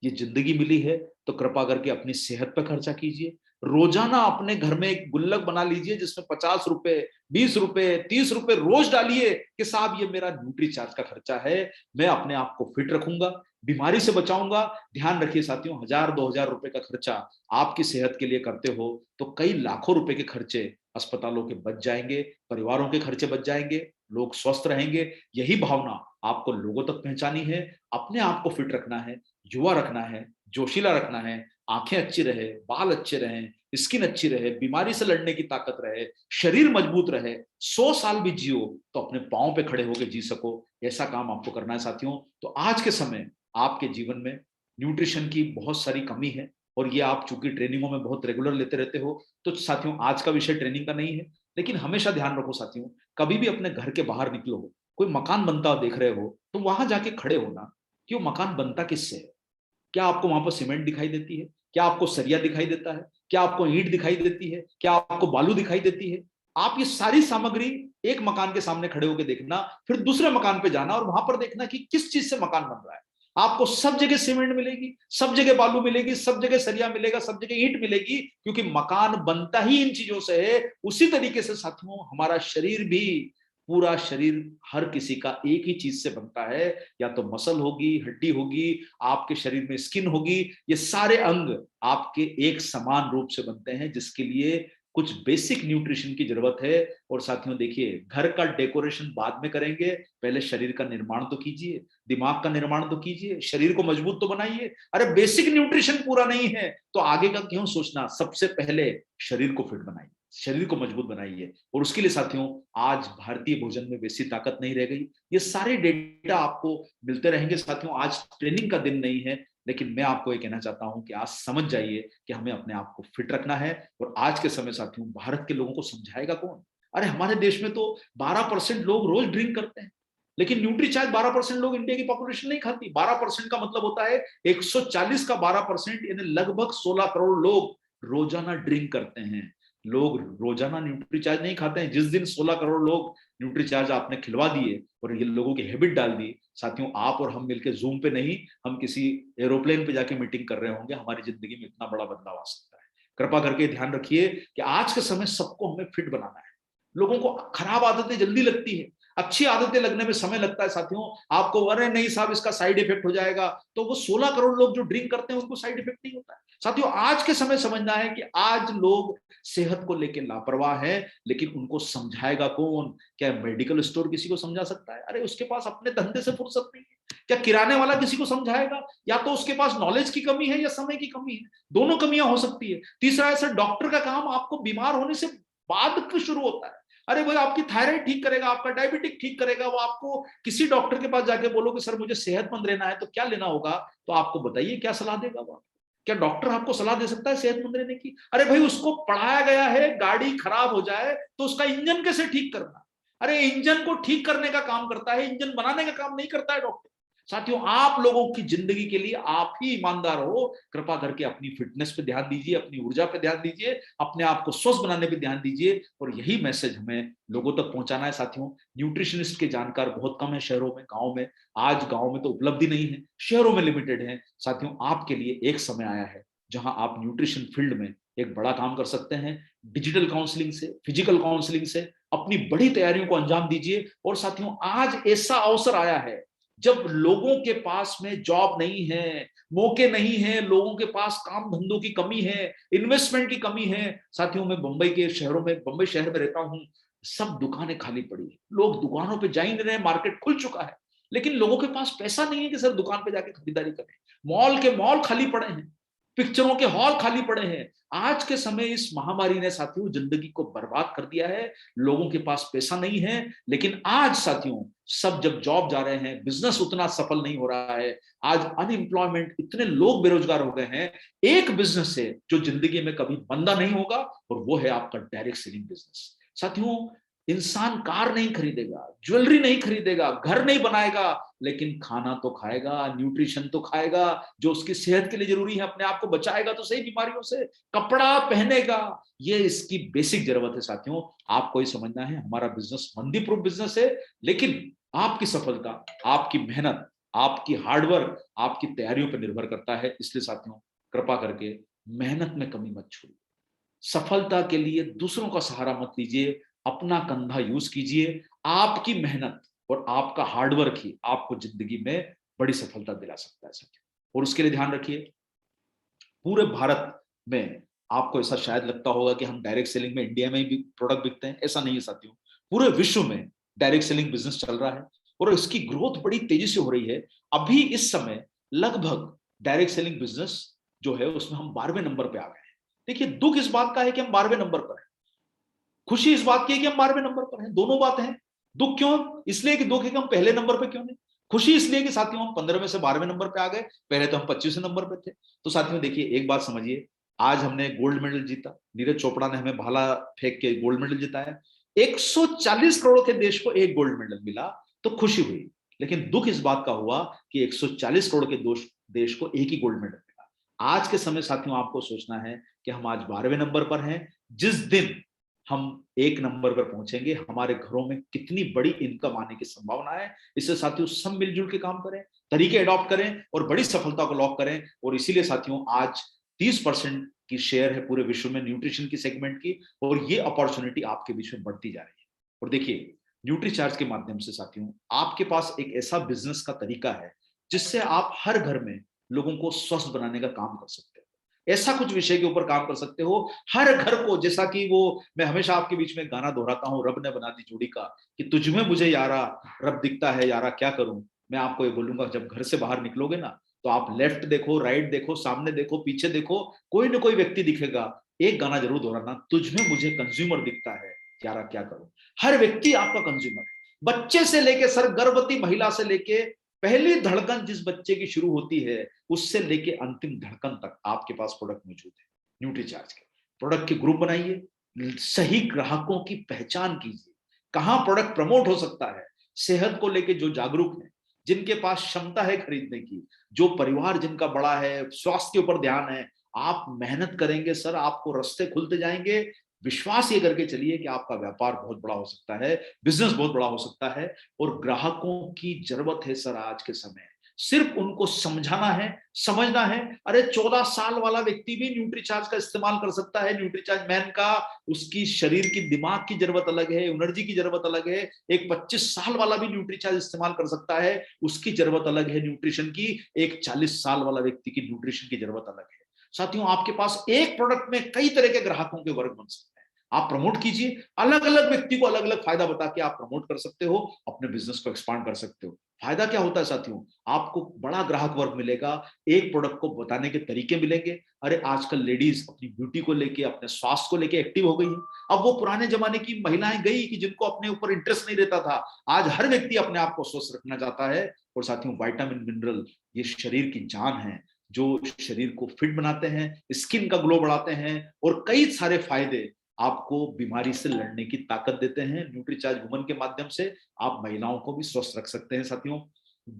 ये जिंदगी मिली है तो कृपा करके अपनी सेहत पर खर्चा कीजिए। रोजाना अपने घर में एक गुल्लक बना लीजिए जिसमें 50 रुपए, 20 रुपए, 30 रुपए रोज डालिए कि साहब ये मेरा न्यूट्री चार्ज का खर्चा है, मैं अपने आप को फिट रखूंगा, बीमारी से बचाऊंगा। ध्यान रखिए साथियों, 1000-2000 रुपए का खर्चा आपकी सेहत के लिए करते हो तो कई लाखों रुपए के खर्चे अस्पतालों के बच जाएंगे, परिवारों के खर्चे बच जाएंगे, लोग स्वस्थ रहेंगे। यही भावना आपको लोगों तक पहुंचानी है। अपने आप को फिट रखना है, युवा रखना है, जोशीला रखना है, आंखें अच्छी रहे, बाल अच्छे रहें, स्किन अच्छी रहे, बीमारी से लड़ने की ताकत रहे, शरीर मजबूत रहे, 100 साल भी जियो तो अपने पांव पे खड़े होकर जी सको, ऐसा काम आपको करना है साथियों। तो आज के समय आपके जीवन में न्यूट्रिशन की बहुत सारी कमी है, और ये आप चूंकि ट्रेनिंगों में बहुत रेगुलर लेते रहते हो, तो साथियों आज का विषय ट्रेनिंग का नहीं है, लेकिन हमेशा ध्यान रखो साथियों, कभी भी अपने घर के बाहर निकलो, कोई मकान बनता हुआ देख रहे हो, तो वहां जाके खड़े होना कि वो मकान बनता किससे है। क्या आपको वहां पर सीमेंट दिखाई देती है? क्या आपको सरिया दिखाई देता है? क्या आपको ईंट दिखाई देती है? क्या आपको बालू दिखाई देती है? आप ये सारी सामग्री एक मकान के सामने खड़े होकर देखना, फिर दूसरे मकान पे जाना और वहां पर देखना कि किस चीज से मकान बन रहा है। आपको सब जगह सीमेंट मिलेगी, सब जगह बालू मिलेगी, सब जगह सरिया मिलेगा, सब जगह ईंट मिलेगी, क्योंकि मकान बनता ही इन चीजों से है। उसी तरीके से साथियों हमारा शरीर भी, पूरा शरीर हर किसी का एक ही चीज से बनता है, या तो मसल होगी, हड्डी होगी, आपके शरीर में स्किन होगी, ये सारे अंग आपके एक समान रूप से बनते हैं, जिसके लिए कुछ बेसिक न्यूट्रिशन की जरूरत है। और साथियों देखिए, घर का डेकोरेशन बाद में करेंगे, पहले शरीर का निर्माण तो कीजिए, दिमाग का निर्माण तो कीजिए, शरीर को मजबूत तो बनाइए। अरे बेसिक न्यूट्रिशन पूरा नहीं है तो आगे का क्यों सोचना, सबसे पहले शरीर को फिट बनाइए, शरीर को मजबूत बनाइए। और उसके लिए साथियों आज भारतीय भोजन में वैसी ताकत नहीं रह गई। ये सारे डेटा आपको मिलते रहेंगे साथियों। आज ट्रेनिंग का दिन नहीं है, लेकिन मैं आपको ये कहना चाहता हूं कि आज समझ जाइए कि हमें अपने आप को फिट रखना है। और आज के समय साथियों भारत के लोगों को समझाएगा कौन? अरे हमारे देश में तो 12% लोग रोज ड्रिंक करते हैं, लेकिन न्यूट्री चार्ज 12% लोग इंडिया की पॉपुलेशन नहीं खाती। 12% का मतलब होता है 140 का 12%, यानी लगभग 16 करोड़ लोग रोजाना ड्रिंक करते हैं। लोग रोजाना न्यूट्री चार्ज नहीं खाते हैं। जिस दिन 16 करोड़ लोग न्यूट्री चार्ज आपने खिलवा दिए और ये लोगों की हैबिट डाल दी, साथियों आप और हम मिलकर जूम पे नहीं, हम किसी एरोप्लेन पे जाके मीटिंग कर रहे होंगे, हमारी जिंदगी में इतना बड़ा बदलाव आ सकता है। कृपा करके ध्यान रखिए कि आज के समय सबको हमें फिट बनाना है। लोगों को खराब आदतें जल्दी लगती है, अच्छी आदतें लगने में समय लगता है साथियों। आपको अरे नहीं साहब इसका साइड इफेक्ट हो जाएगा, तो वो 16 करोड़ लोग जो ड्रिंक करते हैं उनको साइड इफेक्ट नहीं होता है। साथियों आज के समय समझना है कि आज लोग सेहत को लेकर लापरवाह है, लेकिन उनको समझाएगा कौन? क्या मेडिकल स्टोर किसी को समझा सकता है? अरे उसके पास अपने धंधे से फुर्सत नहीं है। क्या किराने वाला किसी को समझाएगा? या तो उसके पास नॉलेज की कमी है या समय की कमी है, दोनों कमियां हो सकती है। तीसरा ऐसा डॉक्टर का काम आपको बीमार होने से बाद शुरू होता है। अरे भाई आपकी थायराइड ठीक करेगा, आपका डायबिटिक ठीक करेगा, वो आपको किसी डॉक्टर के पास जाके बोलो कि सर मुझे सेहतमंद रहना है तो क्या लेना होगा, तो आपको बताइए क्या सलाह देगा वो? क्या डॉक्टर आपको सलाह दे सकता है सेहतमंद रहने की? अरे भाई उसको पढ़ाया गया है गाड़ी खराब हो जाए तो उसका इंजन कैसे ठीक करना। अरे इंजन को ठीक करने का काम करता है, इंजन बनाने का काम नहीं करता है डॉक्टर। साथियों आप लोगों की जिंदगी के लिए आप ही ईमानदार हो। कृपा करके अपनी फिटनेस पे ध्यान दीजिए, अपनी ऊर्जा पे ध्यान दीजिए, अपने आप को स्वस्थ बनाने पे ध्यान दीजिए। और यही मैसेज हमें लोगों तक पहुंचाना है साथियों। न्यूट्रिशनिस्ट के जानकार बहुत कम है शहरों में, गांव में। आज गांव में तो उपलब्धि नहीं है, शहरों में लिमिटेड है। साथियों आपके लिए एक समय आया है जहां आप न्यूट्रिशन फील्ड में एक बड़ा काम कर सकते हैं। डिजिटल काउंसलिंग से, फिजिकल काउंसलिंग से अपनी बड़ी तैयारियों को अंजाम दीजिए। और साथियों आज ऐसा अवसर आया है जब लोगों के पास में जॉब नहीं है, मौके नहीं है, लोगों के पास काम धंधों की कमी है, इन्वेस्टमेंट की कमी है। साथियों मैं मुंबई के शहरों में, मुंबई शहर में रहता हूं, सब दुकानें खाली पड़ी है, लोग दुकानों पे जा ही नहीं रहे, मार्केट खुल चुका है, लेकिन लोगों के पास पैसा नहीं है कि सर दुकान पे जाके खरीदारी करें। मॉल के मॉल खाली पड़े हैं, पिक्चरों के हॉल खाली पड़े हैं। आज के समय इस महामारी ने साथियों जिंदगी को बर्बाद कर दिया है। लोगों के पास पैसा नहीं है, लेकिन आज साथियों सब जब जॉब जा रहे हैं, बिजनेस उतना सफल नहीं हो रहा है। आज अनएम्प्लॉयमेंट, इतने लोग बेरोजगार हो गए हैं। एक बिजनेस है जो जिंदगी में कभी बंदा नहीं होगा, और वो है आपका डायरेक्ट सेलिंग बिजनेस। साथियों इंसान कार नहीं खरीदेगा, ज्वेलरी नहीं खरीदेगा, घर नहीं बनाएगा, लेकिन खाना तो खाएगा, न्यूट्रिशन तो खाएगा जो उसकी सेहत के लिए जरूरी है, अपने आप को बचाएगा तो सही बीमारियों से, कपड़ा पहनेगा, ये इसकी बेसिक जरूरत है। साथियों आपको ही समझना है, हमारा बिजनेस मंदी प्रूफ बिजनेस है, लेकिन आपकी सफलता, आपकी मेहनत, आपकी हार्डवर्क, आपकी तैयारियों पर निर्भर करता है। इसलिए साथियों कृपा करके मेहनत में कमी मत छोड़िए। सफलता के लिए दूसरों का सहारा मत लीजिए, अपना कंधा यूज कीजिए। आपकी मेहनत और आपका हार्डवर्क ही आपको जिंदगी में बड़ी सफलता दिला सकता है साथियों। और उसके लिए ध्यान रखिए, पूरे भारत में आपको ऐसा शायद लगता होगा कि हम डायरेक्ट सेलिंग में इंडिया में भी प्रोडक्ट बिकते हैं, ऐसा नहीं है साथियों। पूरे विश्व में डायरेक्ट सेलिंग बिजनेस चल रहा है और इसकी ग्रोथ बड़ी तेजी से हो रही है। अभी इस समय लगभग डायरेक्ट सेलिंग बिजनेस जो है उसमें हम 12वें नंबर पे आ गए हैं। देखिए, दुख इस बात का है कि हम 12वें नंबर पर हैं, खुशी इस बात की है कि हम 12वें नंबर पर हैं। दोनों बातें हैं। दुख क्यों? इसलिए कि दुख है कि हम पहले नंबर पे क्यों नहीं। खुशी इसलिए कि साथियों हम 15 में से 12वें नंबर पे आ गए, पहले तो हम 25वें नंबर पे थे। तो साथियों देखिए, एक बात समझिए, आज हमने गोल्ड मेडल जीता, नीरज चोपड़ा ने हमें भाला फेंक के गोल्ड मेडल जिताया। 140 करोड़ के देश को एक गोल्ड मेडल मिला तो खुशी हुई, लेकिन दुख इस बात का हुआ कि 140 करोड़ के देश को एक ही गोल्ड मेडल मिला। आज के समय साथियों आपको सोचना है कि हम आज 12वें नंबर पर हैं। जिस दिन हम एक नंबर पर पहुंचेंगे, हमारे घरों में कितनी बड़ी इनकम आने की संभावना है। इससे साथियों सब मिलजुल के काम करें, तरीके अडॉप्ट करें और बड़ी सफलता को लॉक करें। और इसीलिए साथियों आज 30% की शेयर है पूरे विश्व में न्यूट्रिशन की सेगमेंट की, और ये अपॉर्चुनिटी आपके बीच में बढ़ती जा रही है। और देखिए, न्यूट्रीचार्ज के माध्यम से साथियों आपके पास एक ऐसा बिजनेस का तरीका है जिससे आप हर घर में लोगों को स्वस्थ बनाने का काम कर सकते हो। ऐसा कुछ विषय के ऊपर काम कर सकते हो हर घर को, जैसा कि वो मैं हमेशा आपके बीच में गाना दोहराता हूं, रब ने बना दी जोड़ी का, कि तुझमें मुझे यारा रब दिखता है, यारा क्या करूं। मैं आपको ये बोलूंगा, जब घर से बाहर निकलोगे ना, तो आप लेफ्ट देखो, राइट देखो, सामने देखो, पीछे देखो, कोई ना कोई व्यक्ति दिखेगा। एक गाना जरूर दोहराना, तुझमें मुझे कंज्यूमर दिखता है, यारा क्या करूं। हर व्यक्ति आपका कंज्यूमर है, बच्चे से लेके सर गर्भवती महिला से लेके पहली धड़कन जिस बच्चे की शुरू होती है उससे लेके अंतिम धड़कन तक आपके पास प्रोडक्ट मौजूद है। न्यूट्रीचार्ज के प्रोडक्ट के ग्रुप बनाइए, सही ग्राहकों की पहचान कीजिए, कहां प्रोडक्ट प्रमोट हो सकता है। सेहत को लेके जो जागरूक है, जिनके पास क्षमता है खरीदने की, जो परिवार जिनका बड़ा है, स्वास्थ्य के ऊपर ध्यान है, आप मेहनत करेंगे सर, आपको रास्ते खुलते जाएंगे। विश्वास ये करके चलिए कि आपका व्यापार बहुत बड़ा हो सकता है, बिजनेस बहुत बड़ा हो सकता है। और ग्राहकों की जरूरत है सर आज के समय, सिर्फ उनको समझाना है, समझना है। अरे 14 साल वाला व्यक्ति भी न्यूट्रीचार्ज का इस्तेमाल कर सकता है। न्यूट्रीचार्ज मैन का, उसकी शरीर की दिमाग की जरूरत अलग है, एनर्जी की जरूरत अलग है। एक 25 साल वाला भी न्यूट्रीचार्ज इस्तेमाल कर सकता है, उसकी जरूरत अलग है न्यूट्रिशन की। एक 40 साल वाला व्यक्ति की न्यूट्रिशन की जरूरत अलग है। साथियों आपके पास एक प्रोडक्ट में कई तरह के ग्राहकों के वर्ग बन सकते हैं। आप प्रमोट कीजिए, अलग अलग व्यक्ति को अलग अलग फायदा बता के आप प्रमोट कर सकते हो, अपने बिजनेस को एक्सपांड कर सकते हो। फायदा क्या होता है साथियों, आपको बड़ा ग्राहक वर्ग मिलेगा, एक प्रोडक्ट को बताने के तरीके मिलेंगे। अरे आजकल लेडीज अपनी ब्यूटी को लेके, अपने स्वास्थ्य को लेके एक्टिव हो गई है। अब वो पुराने जमाने की महिलाएं गई कि जिनको अपने ऊपर इंटरेस्ट नहीं रहता था। आज हर व्यक्ति अपने आप को स्वस्थ रखना चाहता है। और साथियों विटामिन मिनरल ये शरीर की जान है, जो शरीर को फिट बनाते हैं, स्किन का ग्लो बढ़ाते हैं और कई सारे फायदे आपको बीमारी से लड़ने की ताकत देते हैं। न्यूट्रीचार्ज वुमन के माध्यम से आप महिलाओं को भी स्वस्थ रख सकते हैं। साथियों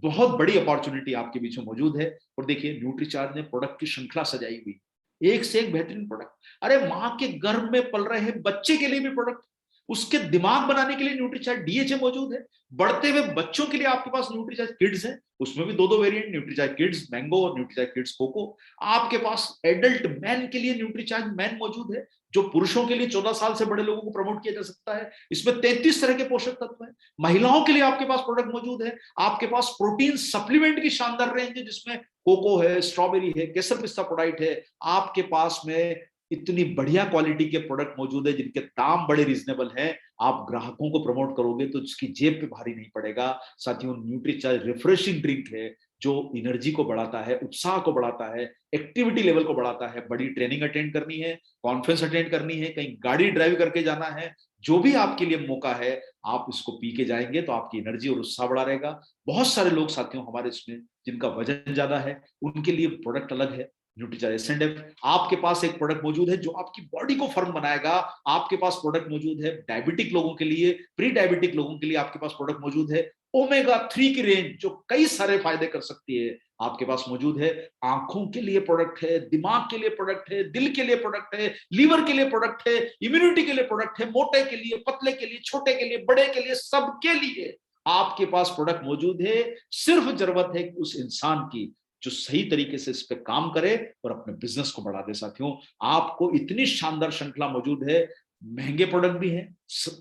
बहुत बड़ी अपॉर्चुनिटी आपके बीच में मौजूद है। और देखिए न्यूट्रीचार्ज ने प्रोडक्ट की श्रृंखला सजाई हुई, एक से एक बेहतरीन प्रोडक्ट। अरे मां के गर्भ में पल रहे हैं बच्चे के लिए भी प्रोडक्ट, उसके दिमाग बनाने के लिए न्यूट्रीचार्ज डीएचए मौजूद है। बढ़ते हुए बच्चों के लिए आपके पास न्यूट्रीचार्ज किड्स है, उसमें भी दो वेरिएंट, न्यूट्रीचार्ज किड्स मैंगो और न्यूट्रीचार्ज किड्स कोको। आपके पास एडल्ट मैन के लिए न्यूट्रीचार्ज मैन मौजूद है, जो पुरुषों के लिए 14 साल से बड़े लोगों को प्रमोट किया जा सकता है। इसमें 33 तरह के पोषक तत्व हैं। महिलाओं के लिए आपके पास प्रोडक्ट मौजूद है। आपके पास प्रोटीन सप्लीमेंट की शानदार रेंज है, जिसमें कोको है, स्ट्रॉबेरी है, केसर पिस्ता प्रोडक्ट है। आपके पास में इतनी बढ़िया क्वालिटी के प्रोडक्ट मौजूद है जिनके दाम बड़े रीजनेबल हैं। आप ग्राहकों को प्रमोट करोगे तो उसकी जेब पे भारी नहीं पड़ेगा। साथियों न्यूट्रीचार्ज रिफ्रेशिंग ड्रिंक है, जो एनर्जी को बढ़ाता है, उत्साह को बढ़ाता है, एक्टिविटी लेवल को बढ़ाता है। बड़ी ट्रेनिंग अटेंड करनी है, कॉन्फ्रेंस अटेंड करनी है, कहीं गाड़ी ड्राइव करके जाना है, जो भी आपके लिए मौका है आप इसको पी के जाएंगे तो आपकी एनर्जी और उत्साह बढ़ा रहेगा। बहुत सारे लोग साथियों हमारे इसमें जिनका वजन ज्यादा है, उनके लिए प्रोडक्ट अलग है न्यूट्रीचार्ज एसएनएफ। आपके पास एक प्रोडक्ट मौजूद है जो आपकी बॉडी को फर्म बनाएगा। आपके पास प्रोडक्ट मौजूद है डायबिटिक लोगों के लिए, प्री डायबिटिक लोगों के लिए आपके पास प्रोडक्ट मौजूद है। ओमेगा 3 की रेंज जो कई सारे फायदे कर सकती है आपके पास मौजूद है। आंखों के लिए प्रोडक्ट है, दिमाग के लिए प्रोडक्ट है, दिल के लिए प्रोडक्ट है, लीवर के लिए प्रोडक्ट है, इम्यूनिटी के लिए प्रोडक्ट है, मोटे के लिए, पतले के लिए, छोटे के लिए, बड़े के लिए, सबके लिए आपके पास प्रोडक्ट मौजूद है। सिर्फ जरूरत है उस इंसान की जो सही तरीके से इस पे काम करे और अपने बिजनेस को बढ़ा दे। साथियों आपको इतनी शानदार श्रृंखला मौजूद है, महंगे प्रोडक्ट भी हैं,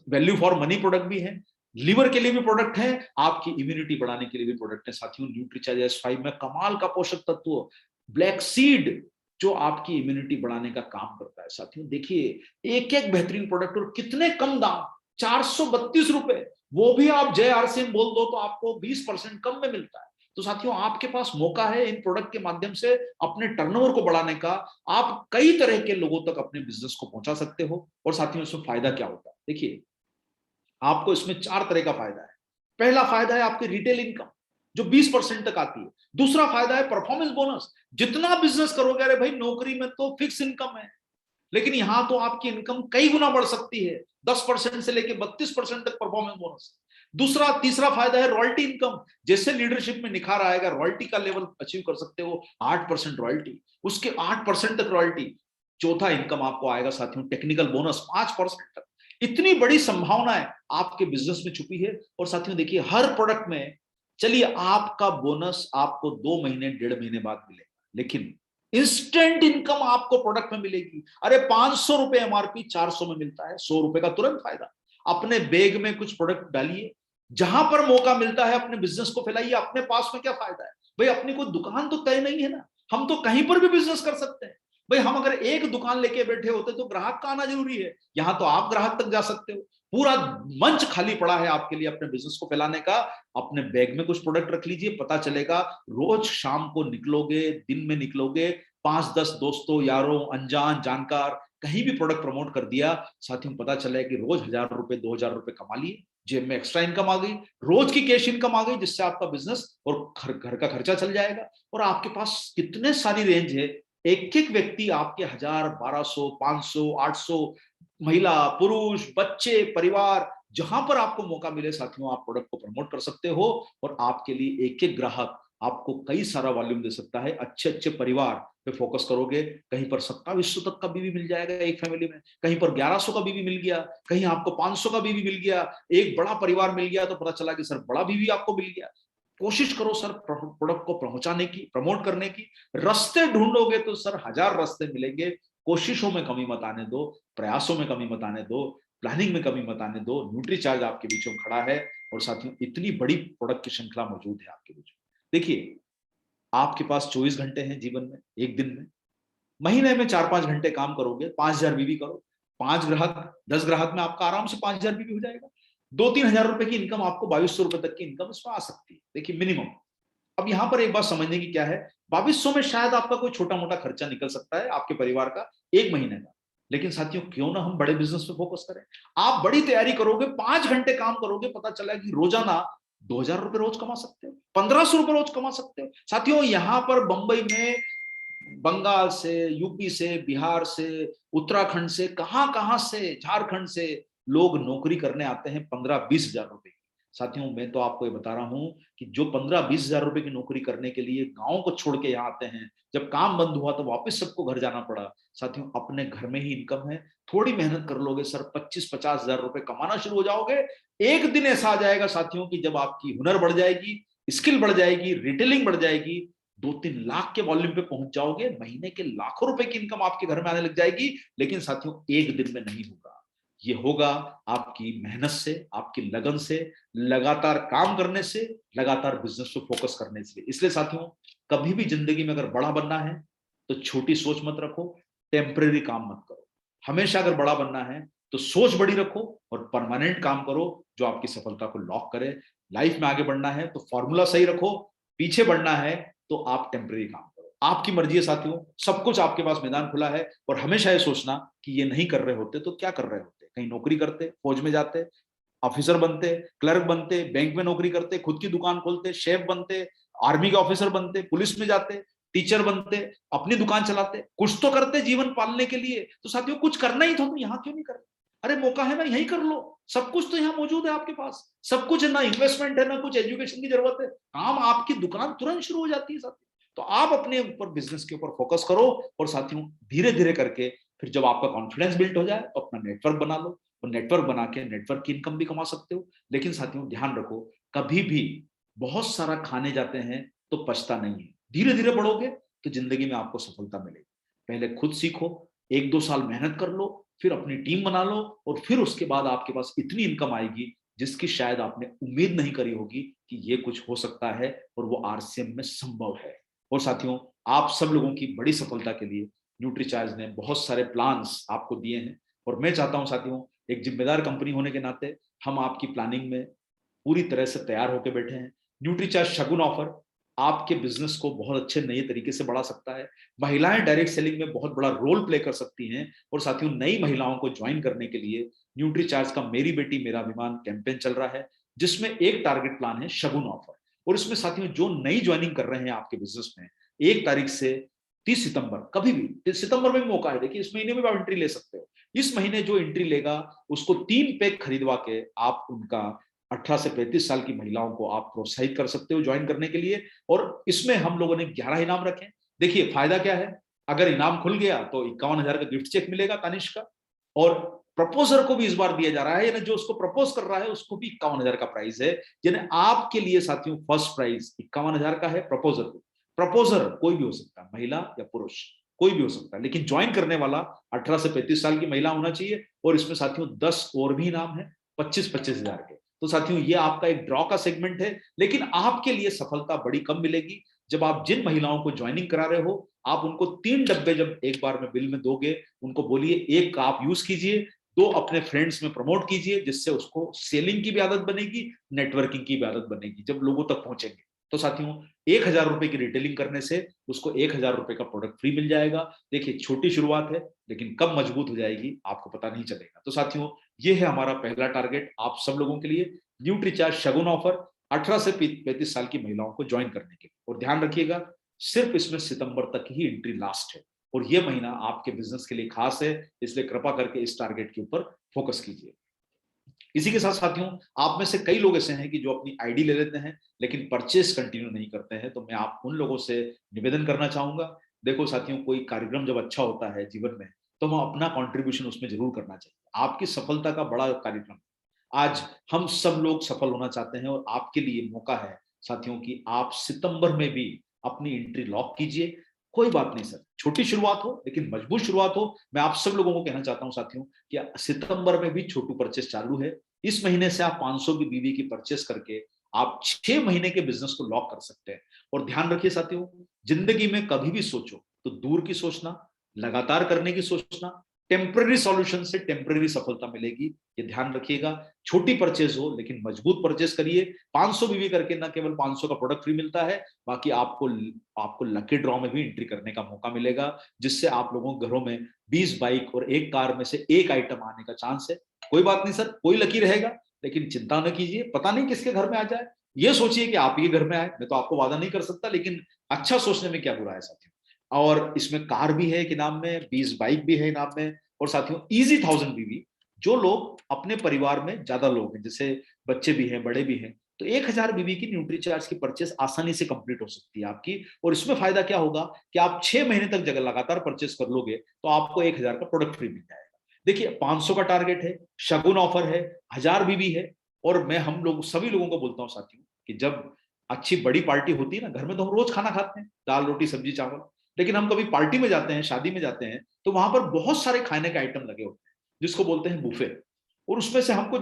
वैल्यू फॉर मनी प्रोडक्ट भी हैं, लीवर के लिए भी प्रोडक्ट है, आपकी इम्यूनिटी बढ़ाने के लिए भी प्रोडक्ट है। साथियों न्यूट्रीचार्ज S5 में कमाल का पोषक तत्व ब्लैक सीड जो आपकी इम्यूनिटी बढ़ाने का काम करता है। साथियों देखिए एक एक बेहतरीन प्रोडक्ट और कितने कम दाम, 432 रुपए, वो भी आप जय आरसीएम बोल दो तो आपको 20% कम में मिलता है। तो साथियों आपके पास मौका है इन प्रोडक्ट के माध्यम से अपने टर्नओवर को बढ़ाने का। आप कई तरह के लोगों तक अपने बिजनेस को पहुंचा सकते हो। और साथियों इसमें फायदा क्या होता है, देखिए आपको इसमें 4 तरह का फायदा है। पहला फायदा है आपकी रिटेल इनकम जो 20% तक आती है। दूसरा फायदा है परफॉर्मेंस बोनस, जितना बिजनेस करोगे, अरे भाई नौकरी में तो फिक्स इनकम है, लेकिन यहां तो आपकी इनकम कई गुना बढ़ सकती है, 10% से लेकर 32% तक परफॉर्मेंस बोनस। तीसरा फायदा है रॉयल्टी इनकम, जैसे लीडरशिप में निखार आएगा रॉयल्टी का लेवल अचीव कर सकते हो, 8% रॉयल्टी, उसके 8% तक रॉयल्टी। चौथा इनकम आपको आएगा साथियों टेक्निकल बोनस 5% तक। इतनी बड़ी संभावनाएं आपके बिजनेस में छुपी है। और साथियों देखिए हर प्रोडक्ट में, चलिए आपका बोनस आपको 2 महीने 1.5 महीने बाद मिलेगा, लेकिन इंस्टेंट इनकम आपको प्रोडक्ट में मिलेगी। अरे 500 रुपए एमआरपी 400 में मिलता है, 100 रुपए का तुरंत फायदा। अपने बैग में कुछ प्रोडक्ट डालिए, जहां पर मौका मिलता है अपने बिजनेस को फैलाइए। अपने पास में क्या फायदा है भाई, अपनी कोई दुकान तो तय नहीं है ना, हम तो कहीं पर भी बिजनेस कर सकते हैं भाई। हम अगर एक दुकान लेके बैठे होते तो ग्राहक का आना जरूरी है, यहां तो आप ग्राहक तक जा सकते हो। पूरा मंच खाली पड़ा है आपके लिए अपने बिजनेस को फैलाने का। अपने बैग में कुछ प्रोडक्ट रख लीजिए, पता चलेगा रोज शाम को निकलोगे, दिन में निकलोगे, 5-10 दोस्तों यारों अनजान जानकार कहीं भी प्रोडक्ट प्रमोट कर दिया, साथियों पता चला है कि रोज 1000 रुपए 2000 रुपए कमा लिए, जेब में एक्स्ट्रा इनकम आ गई, रोज की कैश इनकम आ गई, जिससे आपका बिजनेस और घर का खर्चा चल जाएगा। और आपके पास कितने सारी रेंज है, एक एक व्यक्ति आपके 1000, 1200, 500, 800, महिला पुरुष बच्चे परिवार, जहां पर आपको मौका मिले साथियों आप प्रोडक्ट को प्रमोट कर सकते हो। और आपके लिए एक एक ग्राहक आपको कई सारा वॉल्यूम दे सकता है। अच्छे अच्छे परिवार पे फोकस करोगे, कहीं पर 2700 तक का बीवी मिल जाएगा एक फैमिली में, कहीं पर 1100 का बीवी मिल गया, कहीं आपको 500 का बीवी मिल गया, एक बड़ा परिवार मिल गया तो पता चला कि सर बड़ा बीवी आपको मिल गया। कोशिश करो सर प्रोडक्ट को पहुंचाने की, प्रमोट करने की। रास्ते ढूंढोगे तो सर 1000 रास्ते मिलेंगे। कोशिशों में कमी मत आने दो, प्रयासों में कमी मत आने दो, प्लानिंग में कमी मत आने दो। न्यूट्री चार्ज आपके बीच में खड़ा है और साथियों इतनी बड़ी प्रोडक्ट की श्रृंखला मौजूद है आपके बीच में। देखिए आपके पास 24 घंटे हैं जीवन में, एक दिन में, महीने में 4-5 घंटे काम करोगे, 5000 बीवी करो, 5 ग्राहक 10 ग्राहक में आपका आराम से 5000 बीवी हो जाएगा। 2-3 हजार रुपए की इनकम, आपको 2200 रुपए तक की इनकम इसमें आ सकती है, देखिए मिनिमम। अब यहां पर एक बात समझने की क्या है, 2200 में शायद आपका कोई छोटा मोटा खर्चा निकल सकता है आपके परिवार का एक महीने का, लेकिन साथियों क्यों ना हम बड़े बिजनेस पे फोकस करें। आप बड़ी तैयारी करोगे, 5 घंटे काम करोगे, पता चला कि रोजाना 2000 रुपए रोज कमा सकते हो, 1500 रुपए रोज कमा सकते हो। साथियों यहां पर बंबई में बंगाल से, यूपी से, बिहार से, उत्तराखंड से, कहां से, झारखंड से लोग नौकरी करने आते हैं 15-20 हजार रुपए की। साथियों मैं तो आपको ये बता रहा हूं कि जो 15-20 हजार रुपए की नौकरी करने के लिए गांव को छोड़ के यहाँ आते हैं, जब काम बंद हुआ तो वापस सबको घर जाना पड़ा। साथियों अपने घर में ही इनकम है, थोड़ी मेहनत कर लोगे सर 25-50 हजार रुपए कमाना शुरू हो जाओगे। एक दिन ऐसा आ जाएगा साथियों की जब आपकी हुनर बढ़ जाएगी, स्किल बढ़ जाएगी, रिटेलिंग बढ़ जाएगी, 2-3 लाख के वॉल्यूम पे पहुंच जाओगे, महीने के लाखों रुपए की इनकम आपके घर में आने लग जाएगी। लेकिन साथियों एक दिन में नहीं होगा, ये होगा आपकी मेहनत से, आपकी लगन से, लगातार काम करने से, लगातार बिजनेस पे फोकस करने से। इसलिए साथियों कभी भी जिंदगी में अगर बड़ा बनना है तो छोटी सोच मत रखो, टेम्परेरी काम मत करो। हमेशा अगर बड़ा बनना है तो सोच बड़ी रखो और परमानेंट काम करो जो आपकी सफलता को लॉक करे। लाइफ में आगे बढ़ना है तो फॉर्मूला सही रखो, पीछे बढ़ना है तो आप टेम्परेरी काम करो। आपकी मर्जी है साथियों, सब कुछ आपके पास मैदान खुला है। और हमेशा ये सोचना कि ये नहीं कर रहे होते तो क्या कर रहे होते, कहीं नौकरी करते, फौज में जाते, ऑफिसर बनते, क्लर्क बनते, बैंक में नौकरी करते, खुद की दुकान खोलते, शेफ बनते, आर्मी के ऑफिसर बनते, पुलिस में जाते, टीचर बनते, अपनी दुकान चलाते, कुछ तो करते जीवन पालने के लिए। तो साथियों कुछ करना ही था तो यहाँ क्यों नहीं कर रहे? अरे मौका है ना, यही कर लो, सब कुछ तो यहाँ मौजूद है आपके पास, सब कुछ है ना, इन्वेस्टमेंट है ना, कुछ एजुकेशन की जरूरत है, काम आपकी दुकान तुरंत शुरू हो जाती है साथियों। तो आप अपने ऊपर बिजनेस के ऊपर फोकस करो और साथियों धीरे धीरे करके फिर जब आपका कॉन्फिडेंस बिल्ड हो जाए तो अपना नेटवर्क बना लो और नेटवर्क बना के नेटवर्क की इनकम भी कमा सकते हो। लेकिन साथियों ध्यान रखो, कभी भी बहुत सारा खाने जाते हैं तो पछता नहीं है। धीरे धीरे बढ़ोगे तो जिंदगी में आपको सफलता मिलेगी। पहले खुद सीखो, 1-2 साल मेहनत कर लो, फिर अपनी टीम बना लो और फिर उसके बाद आपके पास इतनी इनकम आएगी जिसकी शायद आपने उम्मीद नहीं करी होगी कि ये कुछ हो सकता है और वो आरसीएम में संभव है। और साथियों, आप सब लोगों की बड़ी सफलता के लिए न्यूट्रीचार्ज ने बहुत सारे प्लान्स आपको दिए हैं और मैं चाहता हूं साथियों, एक जिम्मेदार कंपनी होने के नाते हम आपकी प्लानिंग में पूरी तरह से तैयार होकर बैठे हैं। न्यूट्रीचार्ज शगुन ऑफर आपके बिजनेस को बहुत अच्छे नए तरीके से बढ़ा सकता है। महिलाएं डायरेक्ट सेलिंग में बहुत बड़ा रोल प्ले कर सकती हैं और साथियों, नई महिलाओं को ज्वाइन करने के लिए न्यूट्रीचार्ज का मेरी बेटी मेरा अभिमान कैंपेन चल रहा है, जिसमें एक टारगेट प्लान है शगुन ऑफर। और इसमें साथियों, जो नई ज्वाइनिंग कर रहे हैं आपके बिजनेस में 1 तारीख से 30 सितंबर, कभी भी सितंबर में भी मौका है, देखिए इस महीने में भी आप एंट्री ले सकते हो। इस महीने जो एंट्री लेगा उसको 3 पैक खरीदवा के आप उनका 18 से 35 साल की महिलाओं को आप प्रोत्साहित कर सकते हो ज्वाइन करने के लिए। और इसमें हम लोगों ने 11 इनाम रखे। देखिए फायदा क्या है, अगर इनाम खुल गया तो 51,000 का गिफ्ट चेक मिलेगा तानिश का, और प्रपोजर को भी इस बार दिया जा रहा है, यानी जो उसको प्रपोज कर रहा है उसको भी 51,000 का प्राइस है। यानी आपके लिए साथियों फर्स्ट प्राइज 51,000 का है प्रपोजर को। प्रपोजर कोई भी हो सकता है, महिला या पुरुष कोई भी हो सकता है, लेकिन ज्वाइन करने वाला 18 से 35 साल की महिला होना चाहिए। और इसमें साथियों 10 और भी इनाम है 25-25 हजार के। तो साथियों, ये आपका एक ड्रॉ का सेगमेंट है, लेकिन आपके लिए सफलता बड़ी कम मिलेगी जब आप जिन महिलाओं को ज्वाइनिंग करा रहे हो, आप उनको 3 डब्बे जब एक बार में बिल में दोगे, उनको बोलिए 1 का आप यूज कीजिए, 2 अपने फ्रेंड्स में प्रमोट कीजिए, जिससे उसको सेलिंग की भी आदत बनेगी, नेटवर्किंग की भी आदत बनेगी जब लोगों तक पहुंचेंगे। तो साथियों, 1,000 रुपए की रिटेलिंग करने से उसको 1,000 रुपए का प्रोडक्ट फ्री मिल जाएगा। देखिए छोटी शुरुआत है, लेकिन कब मजबूत हो जाएगी आपको पता नहीं चलेगा। तो साथियों, ये है हमारा पहला टारगेट आप सब लोगों के लिए, न्यूट्रीचार्ज शगुन ऑफर 18 से 35 साल की महिलाओं को ज्वाइन करने के लिए। और ध्यान रखिएगा, सिर्फ इसमें सितंबर तक ही एंट्री लास्ट है और ये महीना आपके बिजनेस के लिए खास है, इसलिए कृपा करके इस टारगेट के ऊपर फोकस कीजिए। इसी के साथ साथियों, आप में से कई लोग ऐसे हैं कि जो अपनी आईडी ले लेते हैं लेकिन परचेस कंटिन्यू नहीं करते हैं, तो मैं आप उन लोगों से निवेदन करना चाहूंगा। देखो साथियों, कोई कार्यक्रम जब अच्छा होता है जीवन में, तो हम अपना कंट्रीब्यूशन उसमें जरूर करना चाहिए। आपकी सफलता का बड़ा कार्यक्रम, आज हम सब लोग सफल होना चाहते हैं और आपके लिए मौका है साथियों कि आप सितंबर में भी अपनी एंट्री लॉक कीजिए। कोई बात नहीं सर, छोटी शुरुआत हो लेकिन मजबूत शुरुआत हो। मैं आप सब लोगों को कहना चाहता हूं साथियों कि सितंबर में भी छोटू परचेस चालू है। इस महीने से आप 500 की बीवी की परचेस करके आप 6 महीने के बिजनेस को लॉक कर सकते हैं। और ध्यान रखिए साथियों, जिंदगी में कभी भी सोचो तो दूर की सोचना, लगातार करने की सोचना, टेम्पररी सॉल्यूशन से टेम्पररी सफलता मिलेगी, ये ध्यान रखिएगा। छोटी परचेज हो लेकिन मजबूत परचेज करिए। 500 बीवी करके ना केवल 500 का प्रोडक्ट फ्री मिलता है, बाकी आपको लकी ड्रॉ में भी एंट्री करने का मौका मिलेगा, जिससे आप लोगों के घरों में 20 बाइक और 1 कार में से 1 आइटम आने का चांस है। कोई बात नहीं सर, कोई लकी रहेगा, लेकिन चिंता न कीजिए, पता नहीं किसके घर में आ जाए। ये सोचिए कि आप ही घर में आए, मैं तो आपको वादा नहीं कर सकता, लेकिन अच्छा सोचने में क्या बुरा है साथियों। और इसमें कार भी है इनाम में, 20 बाइक भी है इनाम में। और साथियों, इजी 1000 बीवी, जो लोग अपने परिवार में ज्यादा लोग हैं, जैसे बच्चे भी हैं बड़े भी हैं, तो 1000 बीवी की न्यूट्रीचार्ज की परचेस आसानी से कंप्लीट हो सकती है आपकी। और इसमें फायदा क्या होगा कि आप 6 महीने तक जगह लगातार परचेस कर लोगे तो आपको 1000 का प्रोडक्ट फ्री मिल जाएगा। देखिए 500 का टारगेट है, शगुन ऑफर है, 1000 बीवी है। और मैं हम लोग सभी लोगों को बोलता हूँ साथियों कि जब अच्छी बड़ी पार्टी होती है ना, घर में तो हम रोज खाना खाते हैं, दाल रोटी सब्जी चावल, लेकिन हम कभी पार्टी में जाते हैं, शादी में जाते हैं, तो वहां पर बहुत सारे खाने के आइटम लगे होते हैं जिसको बोलते हैं बुफे। और उसमें से हमको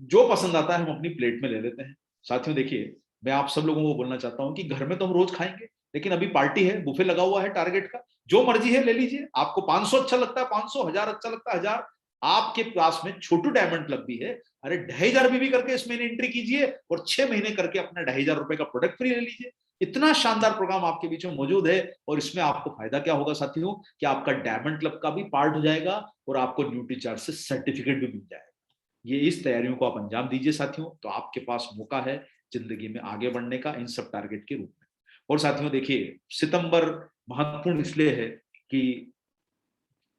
जो पसंद आता है हम अपनी प्लेट में ले लेते हैं। साथियों देखिए, मैं आप सब लोगों को बोलना चाहता हूं कि घर में तो हम रोज खाएंगे, लेकिन अभी पार्टी है, बुफे लगा हुआ है टारगेट का, जो मर्जी है ले लीजिए। आपको 500 अच्छा लगता है 500, 1000 अच्छा लगता है 1000। आपके पास में छोटू डायमंड क्लब भी है, अरे 2500 बीवी करके इसमें एंट्री कीजिए और 6 महीने करके अपना 2500 रुपए का प्रोडक्ट फ्री ले लीजिए। इतना शानदार प्रोग्राम आपके बीच में मौजूद है। और इसमें आपको फायदा क्या होगा साथियों कि आपका डायमंड क्लब का भी पार्ट हो जाएगा और आपको न्यूट्रीचार्ज से सर्टिफिकेट भी मिल जाएगा। ये इस तैयारियों को आप अंजाम दीजिए साथियों, तो आपके पास मौका है जिंदगी में आगे बढ़ने का इन सब टारगेट के रूप में। और साथियों देखिए, सितंबर महत्वपूर्ण इसलिए है कि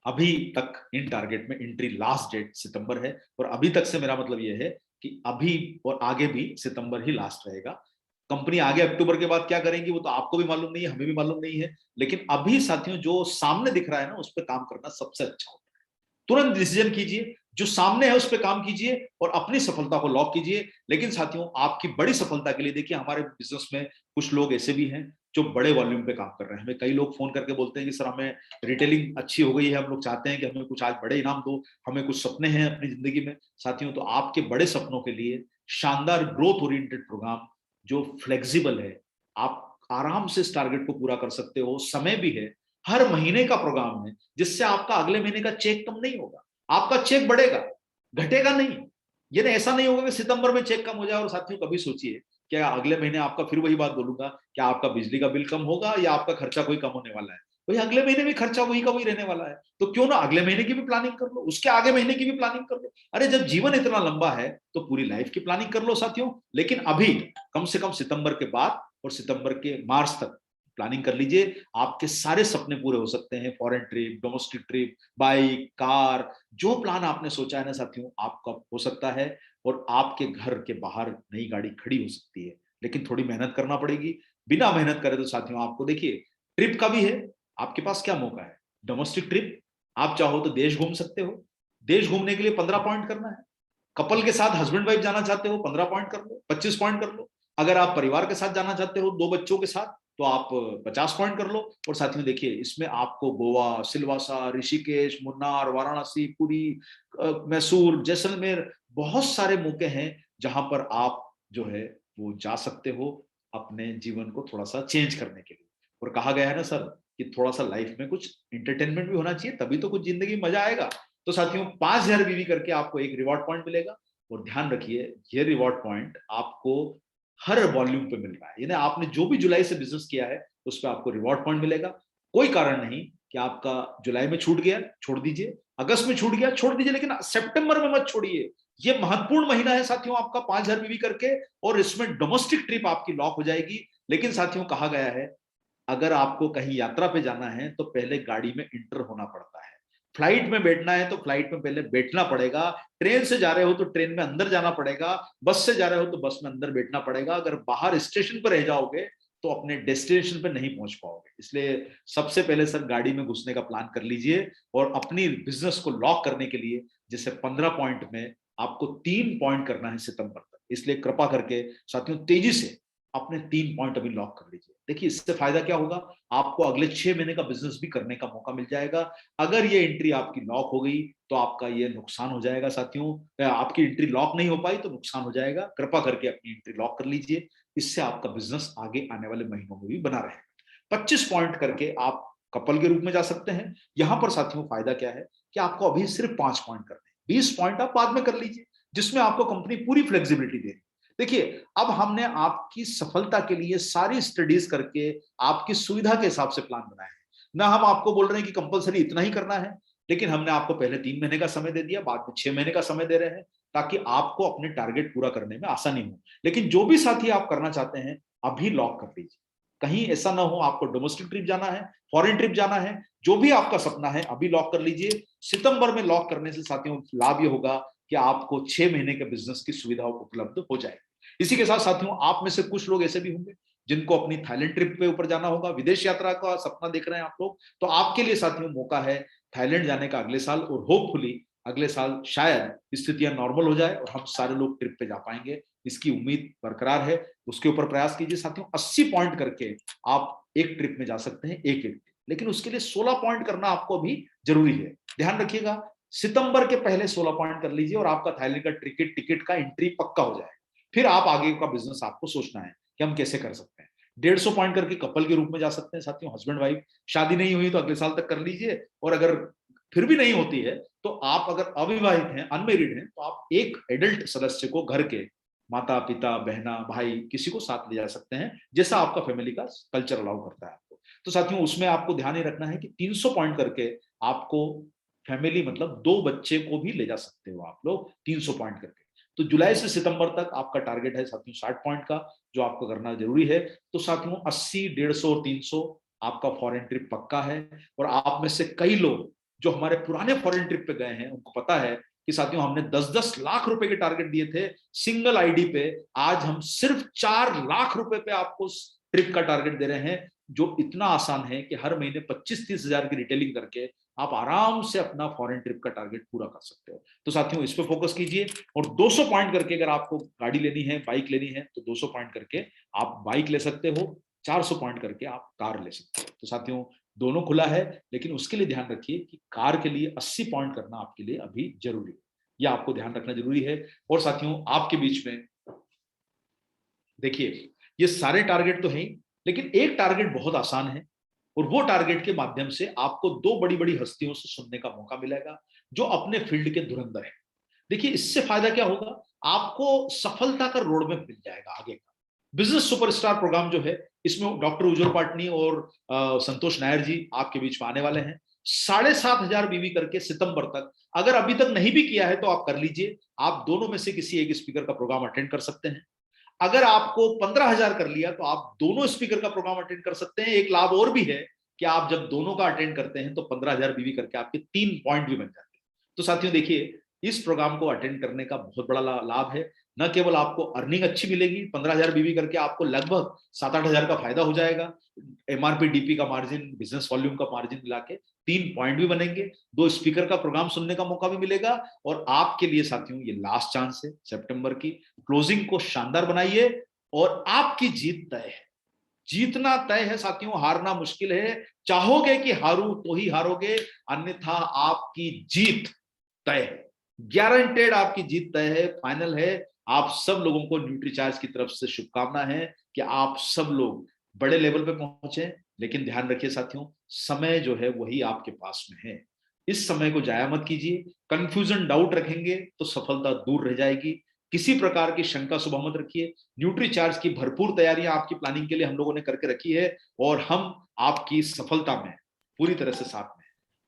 अभी तक इन टारगेट में एंट्री लास्ट डेट सितंबर है। और अभी तक से मेरा मतलब यह है कि अभी और आगे भी सितंबर ही लास्ट रहेगा। कंपनी आगे अक्टूबर के बाद क्या करेंगी वो तो आपको भी मालूम नहीं है, हमें भी मालूम नहीं है, लेकिन अभी साथियों जो सामने दिख रहा है ना, उस पर काम करना सबसे अच्छा होता है। तुरंत डिसीजन कीजिए, जो सामने है उस पर काम कीजिए और अपनी सफलता को लॉक कीजिए। लेकिन साथियों, आपकी बड़ी सफलता के लिए देखिए, हमारे बिजनेस में कुछ लोग ऐसे भी हैं जो बड़े वॉल्यूम पे काम कर रहे हैं। हमें कई लोग फोन करके बोलते हैं कि सर हमें रिटेलिंग अच्छी हो गई है, हम लोग चाहते हैं कि हमें कुछ आज बड़े इनाम दो, हमें कुछ सपने हैं अपनी जिंदगी में। साथियों, तो आपके बड़े सपनों के लिए शानदार ग्रोथ ओरिएंटेड प्रोग्राम जो फ्लेक्सिबल है, आप आराम से इस टारगेट को पूरा कर सकते हो। समय भी है, हर महीने का प्रोग्राम है, जिससे आपका अगले महीने का चेक कम नहीं होगा, आपका चेक बढ़ेगा, घटेगा नहीं। ये ना ऐसा नहीं होगा कि सितंबर में चेक कम हो जाए। और साथियों कभी सोचिए क्या अगले महीने आपका, फिर वही बात बोलूंगा, क्या आपका बिजली का बिल कम होगा या आपका खर्चा कोई कम होने वाला है? वही अगले महीने भी खर्चा वही का वही रहने वाला है। तो क्यों ना अगले महीने की भी प्लानिंग कर लो, उसके आगे महीने की भी प्लानिंग कर लो। अरे जब जीवन इतना लंबा है तो पूरी लाइफ की प्लानिंग कर लो साथियों। लेकिन अभी कम से कम सितंबर के बाद और सितंबर के मार्च तक प्लानिंग कर लीजिए, आपके सारे सपने पूरे हो सकते हैं। Foreign trip, domestic trip, bike, car, जो प्लान आपने सोचा है ना साथियों, आपका हो सकता है। और आपके घर के बाहर नई गाड़ी खड़ी हो सकती है, लेकिन थोड़ी मेहनत करना पड़ेगी। बिना मेहनत करे तो साथियों आपको देखिए, ट्रिप का भी है, आपके पास क्या मौका है? डोमेस्टिक ट्रिप, आप चाहो तो देश घूम सकते हो। देश घूमने के लिए 15 पॉइंट करना है। कपल के साथ हस्बैंड वाइफ जाना चाहते हो, 15 पॉइंट कर लो, 25 पॉइंट कर लो। अगर आप परिवार के साथ जाना चाहते हो, 2 बच्चों के साथ, तो आप 50 पॉइंट कर लो। और साथियों देखिए, इसमें आपको गोवा, सिलवासा, ऋषिकेश, मुन्नार, वाराणसी, पुरी, मैसूर, जैसलमेर, बहुत सारे मौके हैं जहां पर आप जो है वो जा सकते हो अपने जीवन को थोड़ा सा चेंज करने के लिए। और कहा गया है ना सर कि थोड़ा सा लाइफ में कुछ इंटरटेनमेंट भी होना चाहिए, तभी तो कुछ जिंदगी में मजा आएगा। तो साथियों 5000 बीवी करके आपको एक रिवॉर्ड पॉइंट मिलेगा। और ध्यान रखिए, ये रिवॉर्ड पॉइंट आपको हर वॉल्यूम पे मिल रहा है, यानी आपने जो भी जुलाई से बिजनेस किया है उस पर आपको रिवॉर्ड पॉइंट मिलेगा। कोई कारण नहीं कि आपका जुलाई में छूट गया छोड़ दीजिए, अगस्त में छूट गया छोड़ दीजिए, लेकिन सितंबर में मत छोड़िए। ये महत्वपूर्ण महीना है साथियों आपका 5000 बीवी करके, और इसमें डोमेस्टिक ट्रिप आपकी लॉक हो जाएगी। लेकिन साथियों कहा गया है, अगर आपको कहीं यात्रा पे जाना है तो पहले गाड़ी में इंटर होना पड़ता है। फ्लाइट में बैठना है तो फ्लाइट में पहले बैठना पड़ेगा। ट्रेन से जा रहे हो तो ट्रेन में अंदर जाना पड़ेगा। बस से जा रहे हो तो बस में अंदर बैठना पड़ेगा। अगर बाहर स्टेशन पर रह जाओगे तो अपने डेस्टिनेशन पे नहीं पहुंच पाओगे। इसलिए सबसे पहले सर गाड़ी में घुसने का प्लान कर लीजिए, और अपनी बिजनेस को लॉक करने के लिए जैसे 15 पॉइंट में आपको 3 पॉइंट करना है सितंबर तक। इसलिए कृपा करके साथियों तेजी से अपने 3 पॉइंट अभी लॉक कर लीजिए। देखिए इससे फायदा क्या होगा, आपको अगले 6 महीने का बिजनेस भी करने का मौका मिल जाएगा। अगर ये एंट्री आपकी लॉक हो गई तो आपका ये नुकसान हो जाएगा साथियों। आपकी एंट्री लॉक नहीं हो पाई तो नुकसान हो जाएगा। कृपा करके अपनी एंट्री लॉक कर लीजिए, इससे आपका बिजनेस आगे आने वाले महीनों में भी बना रहेगा। 25 पॉइंट करके आप कपल के रूप में जा सकते हैं। यहां पर साथियों फायदा क्या है कि आपको अभी सिर्फ 5 पॉइंट करने हैं, 20 पॉइंट आप बाद में कर लीजिए, जिसमें आपको कंपनी पूरी फ्लेक्सिबिलिटी दे रही है। देखिए अब हमने आपकी सफलता के लिए सारी स्टडीज करके आपकी सुविधा के हिसाब से प्लान बनाया है। ना हम आपको बोल रहे हैं कि कंपलसरी इतना ही करना है, लेकिन हमने आपको पहले 3 महीने का समय दे दिया, बाद में 6 महीने का समय दे रहे हैं, ताकि आपको अपने टारगेट पूरा करने में आसानी हो। लेकिन जो भी साथी आप करना चाहते हैं अभी लॉक कर लीजिए। कहीं ऐसा ना हो आपको डोमेस्टिक ट्रिप जाना है, फॉरेन ट्रिप जाना है, जो भी आपका सपना है अभी लॉक कर लीजिए। सितंबर में लॉक करने से साथियों लाभ ये होगा कि आपको 6 महीने के बिजनेस की सुविधा उपलब्ध हो जाएगी। इसी के साथ साथियों आप में से कुछ लोग ऐसे भी होंगे जिनको अपनी थाईलैंड ट्रिप पे ऊपर जाना होगा, विदेश यात्रा का सपना देख रहे हैं आप लोग, तो आपके लिए साथियों मौका है थाईलैंड जाने का अगले साल। और होपफुली अगले साल शायद स्थितियां नॉर्मल हो जाए और हम सारे लोग ट्रिप पे जा पाएंगे, इसकी उम्मीद बरकरार है। उसके ऊपर प्रयास कीजिए साथियों। 80 पॉइंट करके आप एक ट्रिप में जा सकते हैं, एक व्यक्ति, लेकिन उसके लिए 16 पॉइंट करना आपको अभी जरूरी है। ध्यान रखिएगा, सितंबर के पहले 16 पॉइंट कर लीजिए और आपका थाईलैंड का टिकट का एंट्री पक्का हो जाए। फिर आप आगे का बिजनेस आपको सोचना है कि हम कैसे कर सकते हैं। 150 पॉइंट करके कपल के रूप में जा सकते हैं साथियों, हस्बैंड वाइफ। शादी नहीं हुई तो अगले साल तक कर लीजिए, और अगर फिर भी नहीं होती है तो आप अगर अविवाहित हैं, अनमेरिड हैं, तो आप एक एडल्ट सदस्य को घर के, माता पिता, बहना, भाई, किसी को साथ ले जा सकते हैं, जैसा आपका फैमिली का कल्चर अलाउ करता है आपको। तो साथियों उसमें आपको ध्यान ही रखना है कि 300 पॉइंट करके आपको फैमिली मतलब 2 बच्चे को भी ले जा सकते हो आप लोग 300 पॉइंट करके। तो जुलाई से सितंबर तक आपका टारगेट है साथियों 60 पॉइंट का, जो आपको करना जरूरी है। तो साथियों 80, 150 और 300 आपका फॉरेन ट्रिप पक्का है। और आप में से कई लोग जो हमारे पुराने फॉरेन ट्रिप पे गए हैं उनको पता है कि साथियों हमने 10-10 लाख रुपए के टारगेट दिए थे सिंगल आईडी पे। आज हम सिर्फ 4 लाख रुपए पे आपको ट्रिप का टारगेट दे रहे हैं, जो इतना आसान है कि हर महीने 25-30 हजार की रिटेलिंग करके आप आराम से अपना फॉरेन ट्रिप का टारगेट पूरा कर सकते हो। तो साथियों इस पे फोकस कीजिए। और 200 पॉइंट करके अगर आपको गाड़ी लेनी है, बाइक लेनी है, तो 200 पॉइंट करके आप बाइक ले सकते हो, 400 पॉइंट करके आप कार ले सकते हो। तो साथियों दोनों खुला है, लेकिन उसके लिए ध्यान रखिए कि कार के लिए 80 पॉइंट करना आपके लिए अभी जरूरी है, यह आपको ध्यान रखना जरूरी है। और साथियों आपके बीच में देखिए ये सारे टारगेट तो हैं, लेकिन एक टारगेट बहुत आसान है, और वो टारगेट के माध्यम से आपको दो बड़ी बड़ी हस्तियों से सुनने का मौका मिलेगा जो अपने फील्ड के धुरंधर है। देखिए, इससे फायदा क्या होगा, आपको सफलता का रोड मैप मिल जाएगा आगे का। बिजनेस सुपरस्टार प्रोग्राम जो है, इसमें डॉक्टर उज्ज्वल पाटनी और संतोष नायर जी आपके बीच में आने वाले हैं। 7,500 बीवी करके सितंबर तक, अगर अभी तक नहीं भी किया है तो आप कर लीजिए। आप दोनों में से किसी एक स्पीकर का प्रोग्राम अटेंड कर सकते हैं। अगर आपको 15,000 कर लिया तो आप दोनों स्पीकर का प्रोग्राम अटेंड कर सकते हैं। एक लाभ और भी है कि आप जब दोनों का अटेंड करते हैं तो 15,000 बीवी करके आपके 3 पॉइंट भी बन जाते हैं। तो साथियों देखिए, इस प्रोग्राम को अटेंड करने का बहुत बड़ा लाभ है। न केवल आपको अर्निंग अच्छी मिलेगी, 15,000 बीवी करके आपको लगभग 7-8 हजार का फायदा हो जाएगा। एमआरपी डीपी का मार्जिन, बिजनेस वॉल्यूम का मार्जिन मिला के 3 पॉइंट भी बनेंगे, 2 स्पीकर का प्रोग्राम सुनने का मौका भी मिलेगा। और आपके लिए साथियों ये लास्ट चांस है सितंबर की। क्लोजिंग को शानदार बनाइए और आपकी जीत तय है। जीतना तय है साथियों, हारना मुश्किल है। चाहोगे कि हारूं तो ही हारोगे, अन्यथा आपकी जीत तय है, गारंटेड आपकी जीत तय है, फाइनल है। आप सब लोगों को न्यूट्रीचार्ज की तरफ से शुभकामना है कि आप सब लोग बड़े लेवल पे पहुंचे। लेकिन ध्यान रखिए साथियों, समय जो है वही आपके पास में है, इस समय को जाया मत कीजिए। कंफ्यूजन, डाउट रखेंगे तो सफलता दूर रह जाएगी। किसी प्रकार की शंका सुबह मत रखिए। न्यूट्रीचार्ज की भरपूर तैयारियां आपकी प्लानिंग के लिए हम लोगों ने करके रखी है, और हम आपकी सफलता में पूरी तरह से साथ में।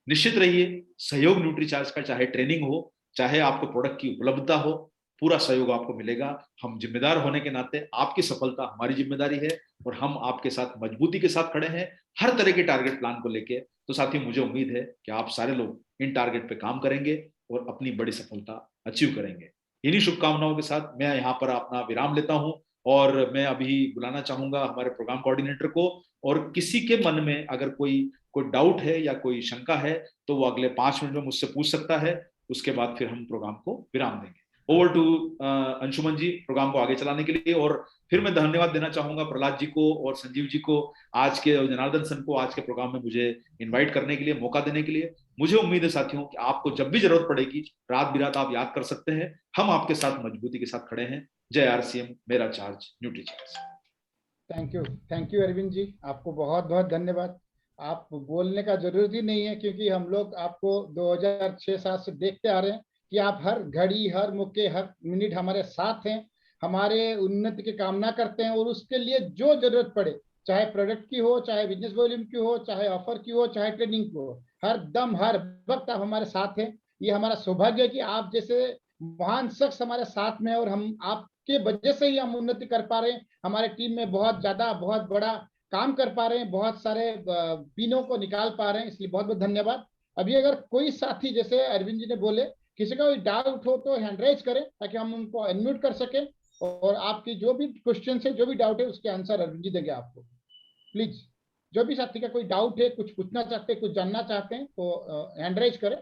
निश्चित रहिए, सहयोग न्यूट्रीचार्ज का, चाहे ट्रेनिंग हो, चाहे आपको प्रोडक्ट की उपलब्धता हो, पूरा सहयोग आपको मिलेगा। हम जिम्मेदार होने के नाते आपकी सफलता हमारी जिम्मेदारी है, और हम आपके साथ मजबूती के साथ खड़े हैं हर तरह के टारगेट प्लान को लेके। तो साथियों, मुझे उम्मीद है कि आप सारे लोग इन टारगेट पे काम करेंगे और अपनी बड़ी सफलता अचीव करेंगे। इन्हीं शुभकामनाओं के साथ मैं यहाँ पर अपना विराम लेता हूँ, और मैं अभी बुलाना चाहूंगा हमारे प्रोग्राम कोऑर्डिनेटर को। और किसी के मन में अगर कोई डाउट है या कोई शंका है तो वो अगले 5 मिनट में मुझसे पूछ सकता है। उसके बाद फिर हम प्रोग्राम को विराम देंगे। Over to Anshuman ji, programme को आगे चलाने के लिए। और फिर मैं धन्यवाद देना चाहूंगा प्रहलाद जी को और संजीव जी को, आज के जनार्दन सन को, आज के प्रोग्राम में मुझे इन्वाइट करने के लिए, मौका देने के लिए। मुझे उम्मीद है साथियों कि आपको जब भी जरूरत पड़ेगी, रात बिरात आप याद कर सकते हैं। हम आपके साथ मजबूती के साथ खड़े हैं। जय आरसीएम, मेरा charge, Nutricharge. Thank you Arvind ji, आपको बहुत बहुत धन्यवाद। आप बोलने का जरूरत ही नहीं है, क्योंकि हम लोग आपको 2006-7 से देखते आ रहे हैं कि आप हर घड़ी, हर मौके, हर मिनट हमारे साथ हैं, हमारे उन्नति की कामना करते हैं। और उसके लिए जो जरूरत पड़े, चाहे प्रोडक्ट की हो, चाहे बिजनेस वॉल्यूम की हो, चाहे ऑफर की हो, चाहे ट्रेनिंग की हो, हर दम हर वक्त आप हमारे साथ हैं। ये हमारा सौभाग्य है कि आप जैसे महान शख्स हमारे साथ में, और हम आपके वजह से ही हम उन्नति कर पा रहे हैं। हमारे टीम में बहुत ज्यादा, बहुत बड़ा काम कर पा रहे हैं, बहुत सारे पिनों को निकाल पा रहे हैं, इसलिए बहुत बहुत धन्यवाद। अभी अगर कोई साथी, जैसे अरविंद जी ने बोले, किसी का कोई डाउट हो तो हैंड रेज करें ताकि हम उनको अनम्यूट कर सकें, और आपकी जो भी क्वेश्चन है, जो भी डाउट है, उसके आंसर अरविंद जी देंगे आपको। प्लीज, जो भी साथी का कोई डाउट है, कुछ पूछना चाहते हैं, कुछ जानना चाहते हैं, तो हैंड रेज करें।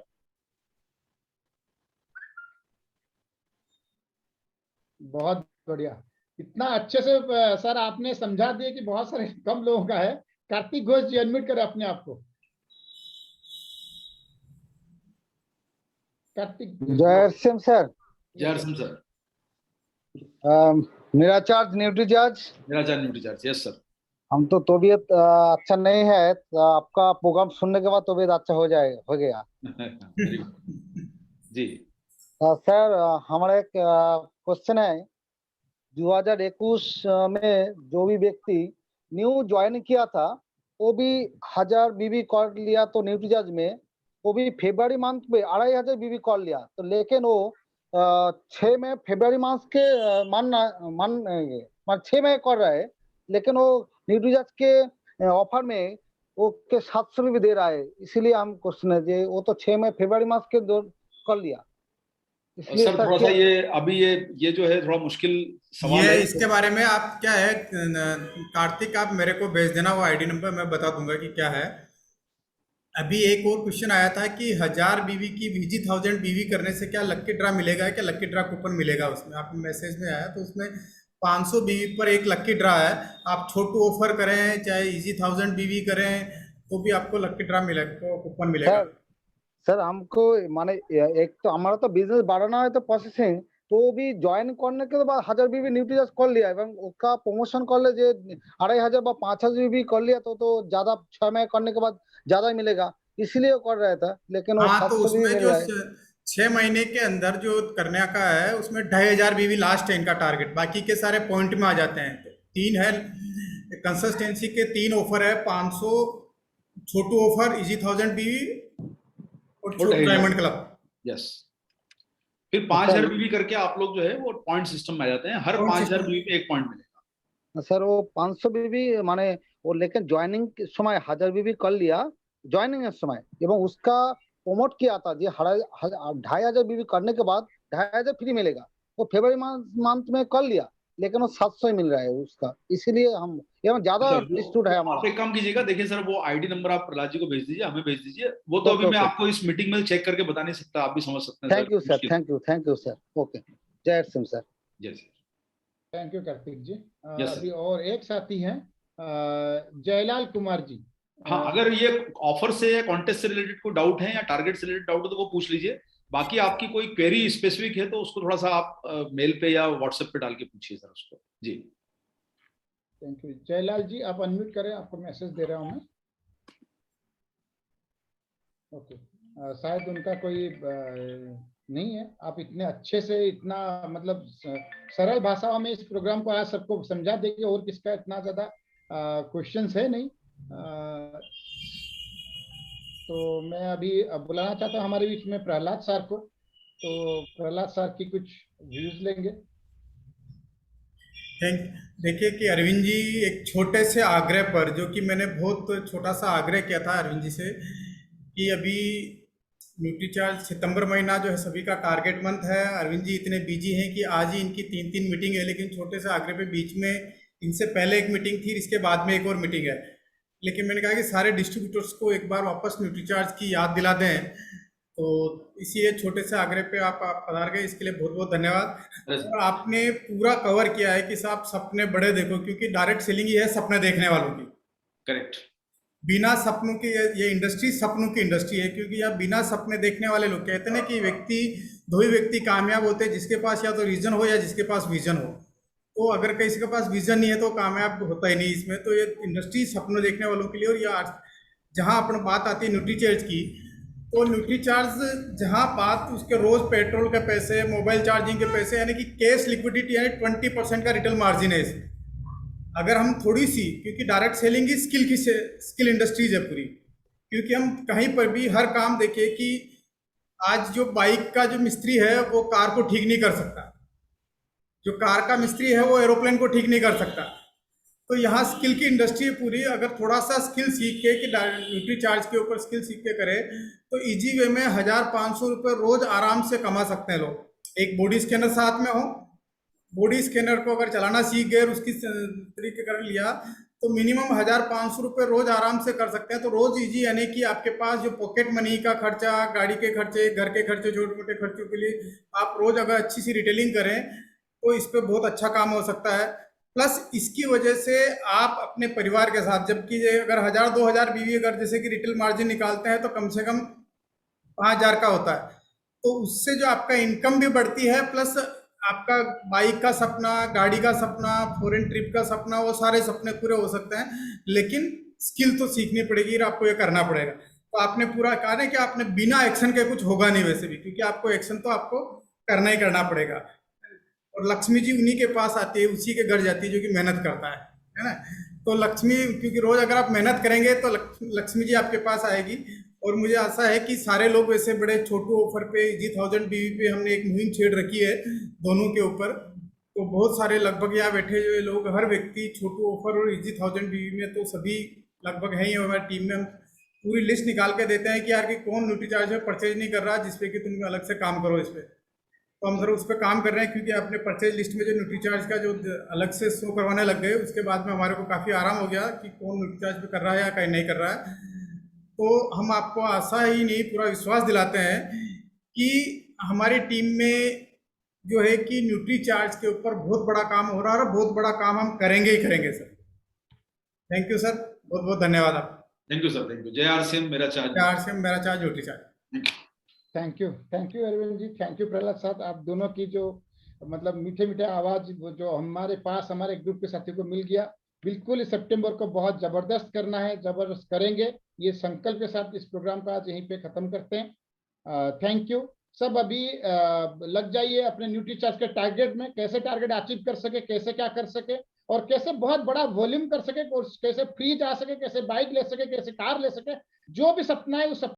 बहुत बढ़िया, इतना अच्छे से सर आपने समझा दिया कि बहुत सारे कम लोगों का है। कार्तिक घोष जी, अनम्यूट करें अपने आप को। कार्तिक। जय सिंह सर। जय सिंह सर। मेरा चार्ज न्यूट्रीचार्ज। मेरा चार्ज न्यूट्रीचार्ज, यस सर। हम तो तबीयत अच्छा नहीं है, तो आपका प्रोग्राम सुनने के बाद तबीयत अच्छा हो गया जी सर। हमारा एक क्वेश्चन है, 2021 में जो भी व्यक्ति न्यू ज्वाइन किया था वो भी 1000 बीबी कॉल लिया, तो न्यूट्रीचार्ज में वो भी फरवरी मंथ में 2500 बीबी कॉल लिया, तो लेकिन वो 6 में फरवरी मंथ के मान 6 में कर रहा है, लेकिन वो न्यूट्रीचार्ज के ऑफर में वो के 700 भी दे रहा है। इसीलिए हम क्वेश्चन है, वो तो 6 में फरवरी मंथ के कर लिया। सर थोड़ा सा ये अभी ये जो है थोड़ा मुश्किल सवाल ये है। इसके बारे में आप क्या है कार्तिक, आप मेरे को भेज देना वो आईडी नंबर, मैं बता दूंगा कि क्या है। अभी एक और क्वेश्चन आया था कि 1000 बीवी की VG 1000 बीवी करने से क्या लक्की ड्रा मिलेगा, क्या लक्की ड्रा कूपन मिलेगा उसमें? आप मैसेज में आया तो उसमें 500 बीवी पर एक लक्की ड्रा है। आप छोटू ऑफर करें चाहे इजी 1000 बीवी करें तो भी आपको लक्की ड्रा मिलेगा, कूपन मिलेगा। सर हमको माने एक तो हमारा तो बिजनेस बढ़ाना है, तो प्रोसेसिंग তো भी জয়েন করने के बाद 1000 बीबी নিউট্রিচার্জ कर लिया এবং उसका प्रमोशन করলে যে 2500 বা 5000 बीबी कर लिया तो ज्यादा 6 महीने करने के बाद ज्यादा मिलेगा, इसलिए वो कर रहा था, लेकिन वो हाँ, तो 700 बीबी उसमें मिल जो रहा है। 6 महीने के अंदर जो करने का है उसमें 2500 बीवी लास्ट है इनका टारगेट, बाकी के सारे पॉइंट में आ जाते हैं। तो 3 है कंसिस्टेंसी के, 3 ऑफर है, 500 छोटू ऑफर, इजी 1000 बीवी और और छोटू 2500। Diamond club. यस, फिर 5000 बीवी करके आप लोग जो है वो पॉइंट सिस्टम में आ जाते हैं, हर Point 5000 system। बीवी पे 1 पॉइंट मिलेगा। सर वो 500 बीबी माने वो, लेकिन ज्वाइनिंग के समय 1000 बीबी कर लिया ज्वाइनिंग के समय, एवं उसका प्रमोट किया था जी 2500 बीबी करने के बाद 2500 फ्री मिलेगा। वो फरवरी मंथ में कर लिया, लेकिन वो 700 ही मिल रहा है उसका, इसीलिए हम एवं ज्यादा सर, डिस्ट्रीब्यूट है आप हमारा। एक काम कीजिएगा, देखिए सर वो आईडी नंबर आप प्रहलाद जी को भेज दीजिए, हमें भेज दीजिए, वो तो अभी ओके मैं ओके, आपको इस मीटिंग में चेक करके बता नहीं सकता, आप भी समझ सकते हैं थैंक यू सर, मुश्किल। Thank you sir, okay, Jai Singh sir. Yes sir, thank you Kartik ji. Yes, sir. अभी और एक साथी हैं जयलाल कुमार जी। हाँ, अगर ये ऑफर से या कॉन्टेस्ट से रिलेटेड कोई डाउट है या टारगेट से रिलेटेड डाउट है तो वो पूछ लीजिए, बाकी आपकी कोई क्वेरी स्पेसिफिक है तो उसको थोड़ा सा आप मेल पे या व्हाट्सएप पे डाल के पूछिए सर उसको जी। थैंक यू जयलाल जी, आप अनम्यूट करें, आपको मैसेज दे रहा हूं मैं। ओके, शायद उनका कोई नहीं है। आप इतने अच्छे से, इतना मतलब सरल भाषा में इस प्रोग्राम को आज सबको समझा देंगे, और किसका इतना ज्यादा क्वेश्चंस है नहीं। तो मैं अभी बुलाना चाहता हूँ हमारे बीच में प्रहलाद सर को। तो प्रहलाद सर की कुछ व्यूज लेंगे। देखिए कि अरविंद जी एक छोटे से आग्रह पर, जो कि मैंने बहुत छोटा सा आग्रह किया था अरविंद जी से, कि अभी न्यूट्रीचार्ज सितंबर महीना जो है सभी का टारगेट मंथ है। अरविंद जी इतने बिजी हैं कि आज ही इनकी 3 मीटिंग है, लेकिन छोटे से आग्रह पे बीच में इनसे पहले एक मीटिंग थी, इसके बाद में एक और मीटिंग है। लेकिन मैंने कहा कि सारे डिस्ट्रीब्यूटर्स को एक बार वापस न्यूट्रीचार्ज की याद दिला दें, तो इसी छोटे से आग्रह पे आप पधार गए, इसके लिए बहुत बहुत धन्यवाद। और आपने पूरा कवर किया है कि साहब सपने बड़े देखो, क्योंकि डायरेक्ट सेलिंग ही है सपने देखने वालों की। करेक्ट, बिना सपनों की ये इंडस्ट्री सपनों की इंडस्ट्री है, क्योंकि आप बिना सपने देखने वाले लोग, कहते हैं ना कि दो ही व्यक्ति कामयाब होते हैं, जिसके पास या तो रीजन हो या जिसके पास विजन हो। तो अगर किसी के पास विजन नहीं है तो कामयाब होता ही नहीं इसमें। तो ये इंडस्ट्री सपनों देखने वालों के लिए। और ये जहाँ अपन बात आती है न्यूट्रीचार्ज की, तो न्यूट्रीचार्ज जहाँ बात उसके रोज पेट्रोल के पैसे, मोबाइल चार्जिंग के पैसे, यानी कि कैश लिक्विडिटी, यानी 20% का रिटेल मार्जिन है इसमें। अगर हम थोड़ी सी, क्योंकि डायरेक्ट सेलिंग ही स्किल इंडस्ट्रीज है पूरी, क्योंकि हम कहीं पर भी हर काम देखिए कि आज जो बाइक का जो मिस्त्री है वो कार को ठीक नहीं कर सकता, जो कार का मिस्त्री है वो एरोप्लेन को ठीक नहीं कर सकता। तो यहाँ स्किल की इंडस्ट्री है पूरी। अगर थोड़ा सा स्किल सीख के, कि न्यूट्रीचार्ज के ऊपर स्किल सीख के करे, तो इजी वे में 1500 रुपये रोज आराम से कमा सकते हैं लोग। एक बॉडी स्कैनर साथ में हो, बॉडी स्कैनर को अगर चलाना सीख गए और उसकी तरीके कर लिया, तो मिनिमम 1500 रुपये रोज आराम से कर सकते हैं। तो रोज इजी, यानी कि आपके पास जो पॉकेट मनी का खर्चा, गाड़ी के खर्चे, घर के खर्चे, छोटे मोटे खर्चों के लिए आप रोज अगर अच्छी सी रिटेलिंग करें तो इस पर बहुत अच्छा काम हो सकता है। प्लस इसकी वजह से आप अपने परिवार के साथ, जबकि अगर 1000-2000 बीवी अगर जैसे कि रिटेल मार्जिन निकालते हैं तो कम से कम 5000 का होता है, तो उससे जो आपका इनकम भी बढ़ती है, प्लस आपका बाइक का सपना, गाड़ी का सपना, फॉरेन ट्रिप का सपना, वो सारे सपने पूरे हो सकते हैं। लेकिन स्किल तो सीखनी पड़ेगी और आपको ये करना पड़ेगा। तो आपने पूरा कहा है कि आपने बिना एक्शन के कुछ होगा नहीं वैसे भी, क्योंकि आपको एक्शन तो आपको करना ही करना पड़ेगा। और लक्ष्मी जी उन्हीं के पास आती है, उसी के घर जाती है जो कि मेहनत करता है ना। तो लक्ष्मी, क्योंकि रोज अगर आप मेहनत करेंगे तो लक्ष्मी जी आपके पास आएगी। और मुझे आशा है कि सारे लोग वैसे बड़े छोटू ऑफर पे, इजी 1000 बीवी पे हमने एक मुहिम छेड़ रखी है दोनों के ऊपर। तो बहुत सारे लगभग यहाँ बैठे हुए लोग, हर व्यक्ति छोटू ऑफर और इजी 1000 बीवी में, तो सभी लगभग हैं ही। हमारी टीम में हम पूरी लिस्ट निकाल के देते हैं कि यार कि कौन न्यूट्रीचार्ज में परचेज नहीं कर रहा, जिसपे कि तुम अलग से काम करो इस पर। तो हम जरा उस पर काम कर रहे हैं, क्योंकि अपने परचेज लिस्ट में जो न्यूट्रीचार्ज का जो अलग से शो करवाने लग गए, उसके बाद में हमारे को काफ़ी आराम हो गया कि कौन न्यूट्रीचार्ज पे कर रहा है या कहीं नहीं कर रहा है। तो हम आपको आशा ही नहीं, पूरा विश्वास दिलाते हैं कि हमारी टीम में जो है कि न्यूट्रीचार्ज के ऊपर बहुत बड़ा काम हो रहा है और बहुत बड़ा काम हम करेंगे ही करेंगे सर। थैंक यू सर, बहुत बहुत धन्यवाद आप। Thank you sir, thank you. जय RCM मेरा चार्ज, जय RCM मेरा charge, Nutricharge. Thank you Arvind ji, thank you Prahlad साहब। आप दोनों की जो मतलब मीठे मीठे आवाज जो हमारे पास हमारे ग्रुप के साथियों को मिल गया, बिल्कुल इस सितंबर को बहुत जबरदस्त करना है, जबरदस्त करेंगे। ये संकल्प के साथ इस प्रोग्राम का आज यहीं पे खत्म करते हैं। Thank you. सब अभी लग जाइए अपने न्यूट्रीचार्ज के टारगेट में, कैसे टारगेट अचीव कर सके, कैसे क्या कर सके, और कैसे बहुत बड़ा वॉल्यूम कर सके, कैसे फ्रीज आ सके, कैसे बाइक ले सके, कैसे कार ले सके, जो भी सपना है उस